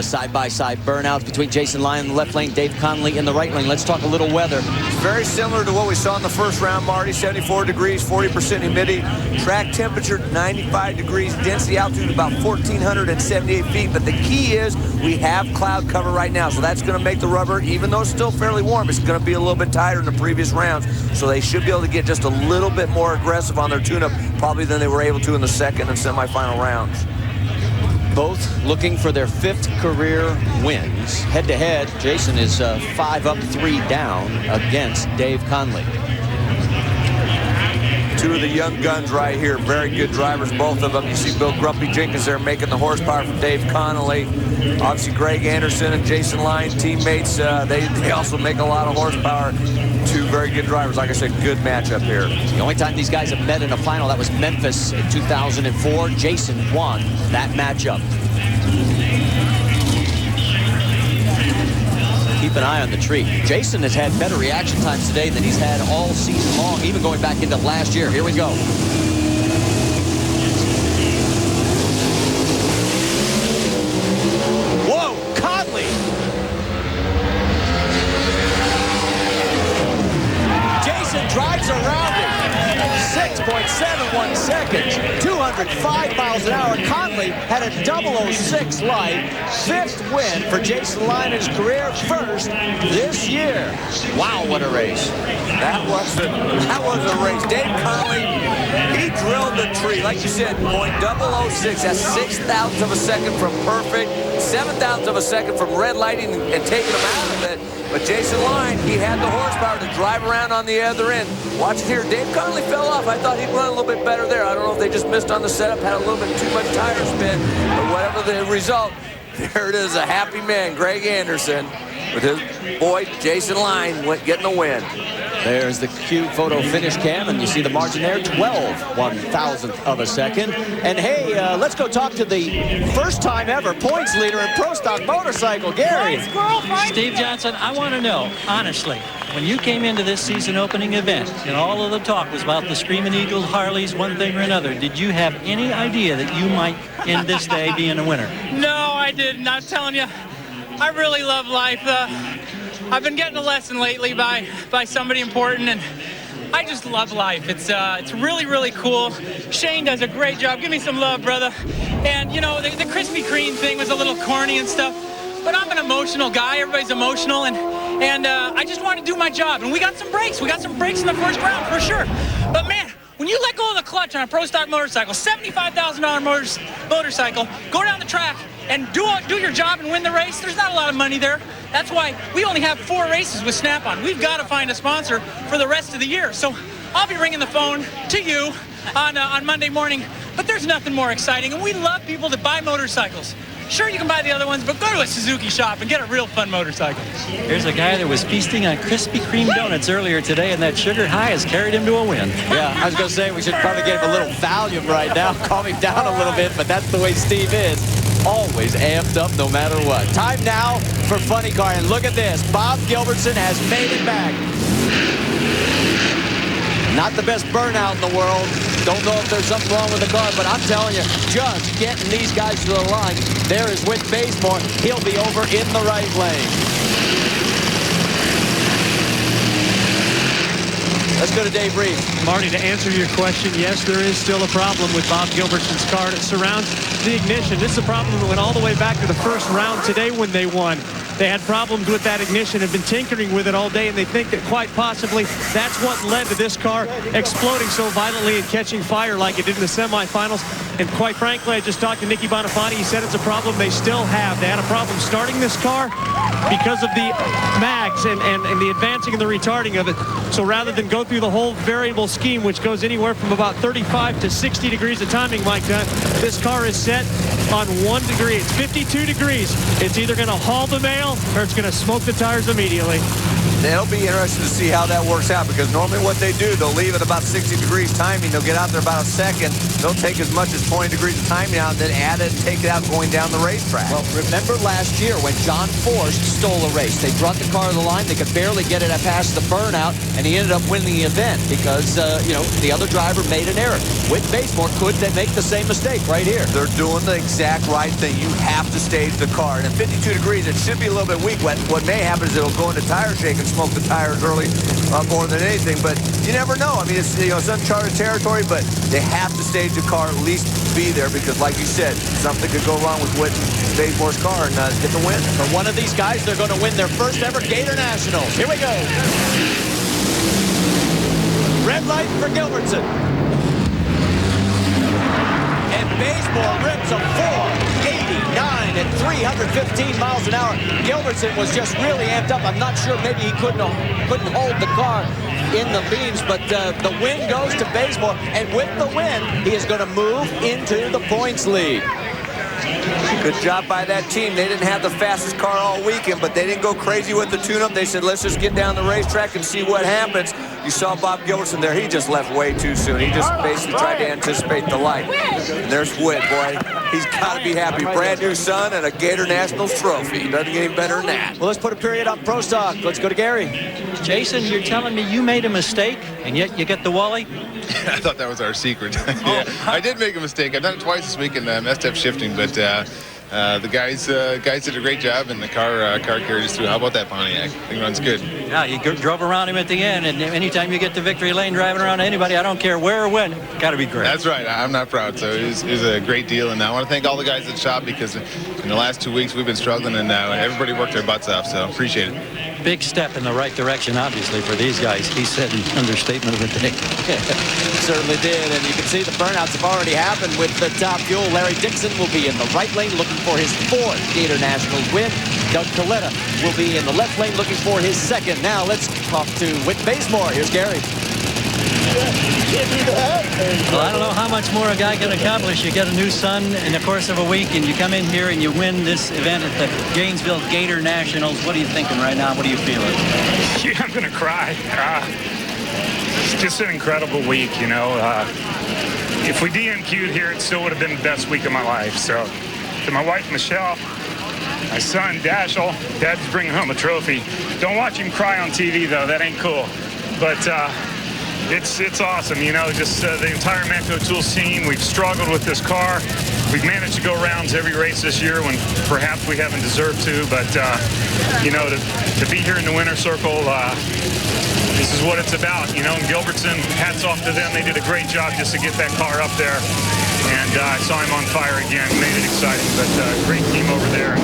the side-by-side burnouts between Jason Lyon in the left lane, Dave Connolly in the right lane. Let's talk a little weather. Very similar to what we saw in the first round, Marty. 74 degrees, 40% humidity. Track temperature, 95 degrees. Density altitude, about 1,478 feet. But the key is we have cloud cover right now. So that's going to make the rubber, even though it's still fairly warm, it's going to be a little bit tighter than the previous rounds. So they should be able to get just a little bit more aggressive on their tune-up, probably than they were able to in the second and semifinal rounds. Both looking for their 5th career wins. Head-to-head, Jason is 5 up, 3 down against Dave Conley. Two of the young guns right here, very good drivers, both of them. You see Bill Grumpy Jenkins there making the horsepower from Dave Connolly. Obviously, Greg Anderson and Jason Lyon, teammates, they also make a lot of horsepower. Two very good drivers. Like I said, good matchup here. The only time these guys have met in a final, that was Memphis in 2004. Jason won that matchup. Keep an eye on the tree. Jason has had better reaction times today than he's had all season long, even going back into last year. Here we go. Whoa, Conley! Jason drives around it. 6.71 seconds, 205 miles an hour. Conley had a 006 light, 5th win for Jason Lyon in his career, first this year. Wow, what a race. That was a race. Dave Conley, he drilled the tree. Like you said, .006, that's 6,000ths of a second from perfect, 7,000ths of a second from red lighting and taking him out of it. But Jason Lyon, he had the horsepower to drive around on the other end. Watch it here. Dave Connolly fell off. I thought he'd run a little bit better there. I don't know if they just missed on the setup, had a little bit too much tire spin, but whatever the result, there it is, a happy man, Greg Anderson, with his boy, Jason Lyon, getting the win. There's the cue photo finish cam, and you see the margin there, 12/1000th of a second. And hey, let's go talk to the first time ever points leader in Pro Stock Motorcycle, Gary. Steve Johnson, I want to know, honestly, when you came into this season opening event, and all of the talk was about the Screaming Eagle, Harleys, one thing or another, did you have any idea that you might end this day being a winner? No, I didn't. I'm telling you, I really love life. I've been getting a lesson lately by somebody important, and I just love life. It's really, really cool. Shane does a great job. Give me some love, brother. And, you know, the Krispy Kreme thing was a little corny and stuff, but I'm an emotional guy. Everybody's emotional, and I just want to do my job. And we got some breaks. We got some breaks in the first round, for sure. But, man, when you let go of the clutch on a Pro Stock motorcycle, $75,000 motorcycle, go down the track and do your job and win the race, there's not a lot of money there. That's why we only have 4 races with Snap-on. We've got to find a sponsor for the rest of the year. So I'll be ringing the phone to you on Monday morning, but there's nothing more exciting, and we love people that buy motorcycles. Sure, you can buy the other ones, but go to a Suzuki shop and get a real fun motorcycle. Here's a guy that was feasting on Krispy Kreme donuts earlier today, and that sugar high has carried him to a win. Yeah, I was going to say we should probably give him a little Valium right now, calm him down a little bit, but that's the way Steve is. Always amped up no matter what. Time now for Funny Car, and look at this. Bob Gilbertson has made it back. Not the best burnout in the world. Don't know if there's something wrong with the car, but I'm telling you, just getting these guys to the line. There is Whit Bazemore. He'll be over in the right lane. Let's go to Dave Reed. Marty, to answer your question, yes, there is still a problem with Bob Gilbertson's car. It surrounds the ignition. This is a problem that went all the way back to the first round today when they won. They had problems with that ignition, have been tinkering with it all day, and they think that quite possibly that's what led to this car exploding so violently and catching fire like it did in the semifinals. And quite frankly, I just talked to Nicky Bonifati. He said it's a problem they still have. They had a problem starting this car because of the mags and the advancing and the retarding of it. So rather than go through the whole variable scheme, which goes anywhere from about 35 to 60 degrees of timing like that, this car is set on 1 degree. It's 52 degrees. It's either going to haul the mail or it's going to smoke the tires immediately. it'll be interesting to see how that works out, because normally what they do, they'll leave at about 60 degrees timing. They'll get out there about a second. They'll take as much as 20 degrees of timing out, and then add it and take it out going down the racetrack. Well, remember last year when John Forst stole a race. They brought the car to the line. They could barely get it past the burnout, and he ended up winning the event because, the other driver made an error. With Bazemore, could they make the same mistake right here? They're doing the exact right thing. You have to stage the car. And at 52 degrees, it should be a little bit weak. What may happen is it'll go into tire shake and smoke the tires early more than anything. But you never know. I mean, it's uncharted territory, but they have to stage the car, at least be there, because like you said, something could go wrong with Bazemore's car and get the win. For one of these guys, they're going to win their first ever Gatornationals. Here we go. Red light for Gilbertson. And Bazemore rips a 4.89 at 315 miles an hour. Gilbertson was just really amped up. I'm not sure, maybe he couldn't hold the car in the beams, but the win goes to Bazemore, and with the win, he is going to move into the points lead. Good job by that team. They didn't have the fastest car all weekend, but they didn't go crazy with the tune-up. They said, let's just get down the racetrack and see what happens. You saw Bob Gilbertson there. He just left way too soon. He just basically tried to anticipate the light. And there's Witt, boy. He's got to be happy. Brand new son and a Gator Nationals trophy. Doesn't get any better than that. Well, let's put a period on Pro Stock. Let's go to Gary. Jason, you're telling me you made a mistake, and yet you get the Wally? I thought that was our secret. Yeah, I did make a mistake. I've done it twice this week and messed up shifting, but the guys did a great job, and the car carried us through. How about that Pontiac? I think it runs good. Yeah, you drove around him at the end, and anytime you get to victory lane driving around anybody, I don't care where or when, got to be great. That's right. I'm not proud, so it was a great deal, and I want to thank all the guys at the shop, because in the last 2 weeks we've been struggling, and everybody worked their butts off, so appreciate it. Big step in the right direction, obviously, for these guys. He said an understatement of the day. Certainly did, and you can see the burnouts have already happened with the top fuel. Larry Dixon will be in the right lane looking for his 4th Gator Nationals win. Doug Coletta will be in the left lane looking for his 2nd. Now let's talk to Witt Bazemore. Here's Gary. Well, I don't know how much more a guy can accomplish. You get a new son in the course of a week, and you come in here and you win this event at the Gainesville Gator Nationals. What are you thinking right now? What are you feeling? Yeah, I'm going to cry. It's just an incredible week, If we DNQ'd here, it still would have been the best week of my life. So, to my wife, Michelle, my son, Dashel, Dad's bringing home a trophy. Don't watch him cry on TV, though. That ain't cool. But it's awesome, just the entire Matco Tools team. We've struggled with this car. We've managed to go rounds every race this year when perhaps we haven't deserved to. But, to be here in the winner's circle, this is what it's about, And Gilbertson, hats off to them. They did a great job just to get that car up there. And I saw him on fire again, made it exciting. But great team over there.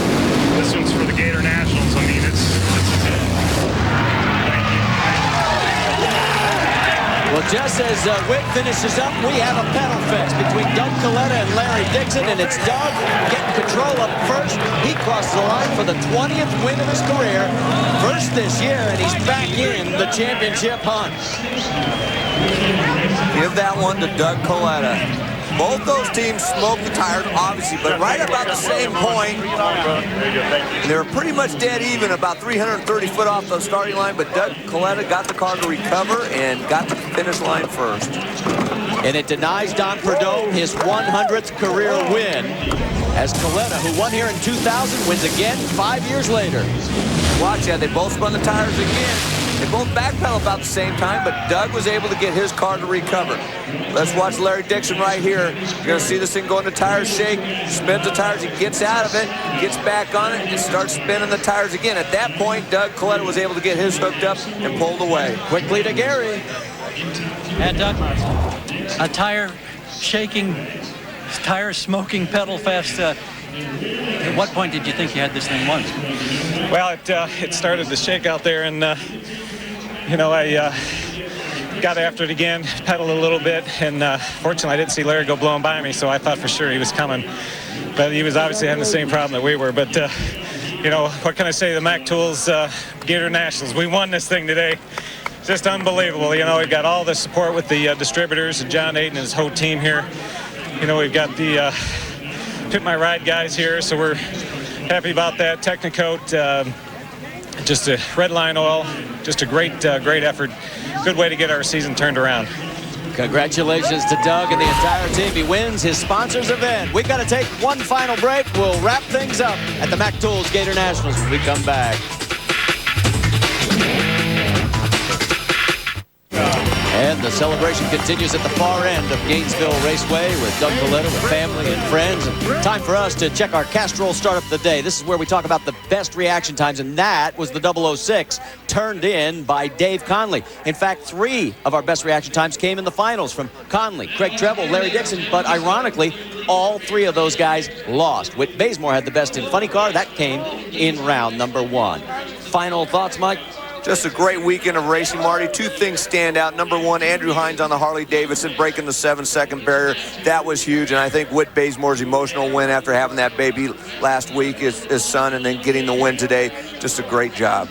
This one's for the Gator Nationals. I mean, it's Well, just as Witt finishes up, we have a pedal fest between Doug Coletta and Larry Dixon, and it's Doug getting control up first. He crosses the line for the 20th win of his career, first this year, and he's back in the championship hunt. Give that one to Doug Coletta. Both those teams smoked the tires, obviously, but right about the same point. They were pretty much dead even, about 330 foot off the starting line, but Doug Coletta got the car to recover and got to the finish line first. And it denies Don Perdeau his 100th career win, as Coletta, who won here in 2000, wins again 5 years later. Watch that, they both spun the tires again. They both backpedal about the same time, but Doug was able to get his car to recover. Let's watch Larry Dixon right here. You're going to see this thing go into tire shake. Spins the tires, he gets out of it, gets back on it, and starts spinning the tires again. At that point, Doug Coletta was able to get his hooked up and pulled away. Quickly to Gary. And Doug, a tire shaking, tire smoking pedal fest. At what point did you think you had this thing won? Well, it started to shake out there, and I got after it again, pedaled a little bit, and fortunately I didn't see Larry go blowing by me, so I thought for sure he was coming. But he was obviously having the same problem that we were. But, what can I say? The Mac Tools Gator Nationals, we won this thing today. Just unbelievable. We've got all the support with the distributors and John Aiden and his whole team here. We've got the Pit My Ride guys here, so we're happy about that. Technicoat, Just a red line oil, just a great effort. Good way to get our season turned around. Congratulations to Doug and the entire team. He wins his sponsors event. We've got to take one final break. We'll wrap things up at the Mac Tools Gator Nationals when we come back. And the celebration continues at the far end of Gainesville Raceway with Doug Coletta with family and friends. And time for us to check our Castrol startup of the day. This is where we talk about the best reaction times, and that was the 006 turned in by Dave Conley. In fact, 3 of our best reaction times came in the finals from Conley, Craig Treble, Larry Dixon, but ironically, all 3 of those guys lost. Whit Bazemore had the best in funny car. That came in round number 1. Final thoughts, Mike? Just a great weekend of racing, Marty. 2 things stand out. Number 1, Andrew Hines on the Harley-Davidson breaking the 7-second barrier. That was huge, and I think Whit Bazemore's emotional win after having that baby last week, his son, and then getting the win today, just a great job.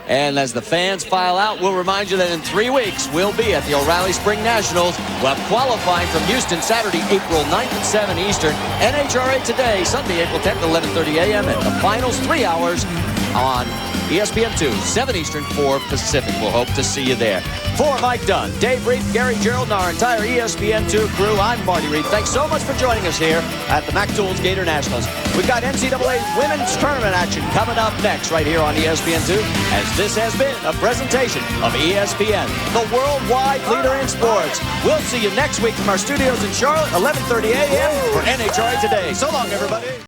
And as the fans file out, we'll remind you that in 3 weeks, we'll be at the O'Reilly Spring Nationals. We'll have qualifying from Houston Saturday, April 9th at 7 Eastern. NHRA today, Sunday, April 10th at 11:30 a.m. And the finals, 3 hours on ESPN2, 7 Eastern, 4 Pacific. We'll hope to see you there. For Mike Dunn, Dave Reed, Gary Gerald, and our entire ESPN2 crew, I'm Marty Reed. Thanks so much for joining us here at the Mac Tools Gator Nationals. We've got NCAA women's tournament action coming up next right here on ESPN2, as this has been a presentation of ESPN, the worldwide leader in sports. We'll see you next week from our studios in Charlotte, 11:30 a.m. for NHRA Today. So long, everybody.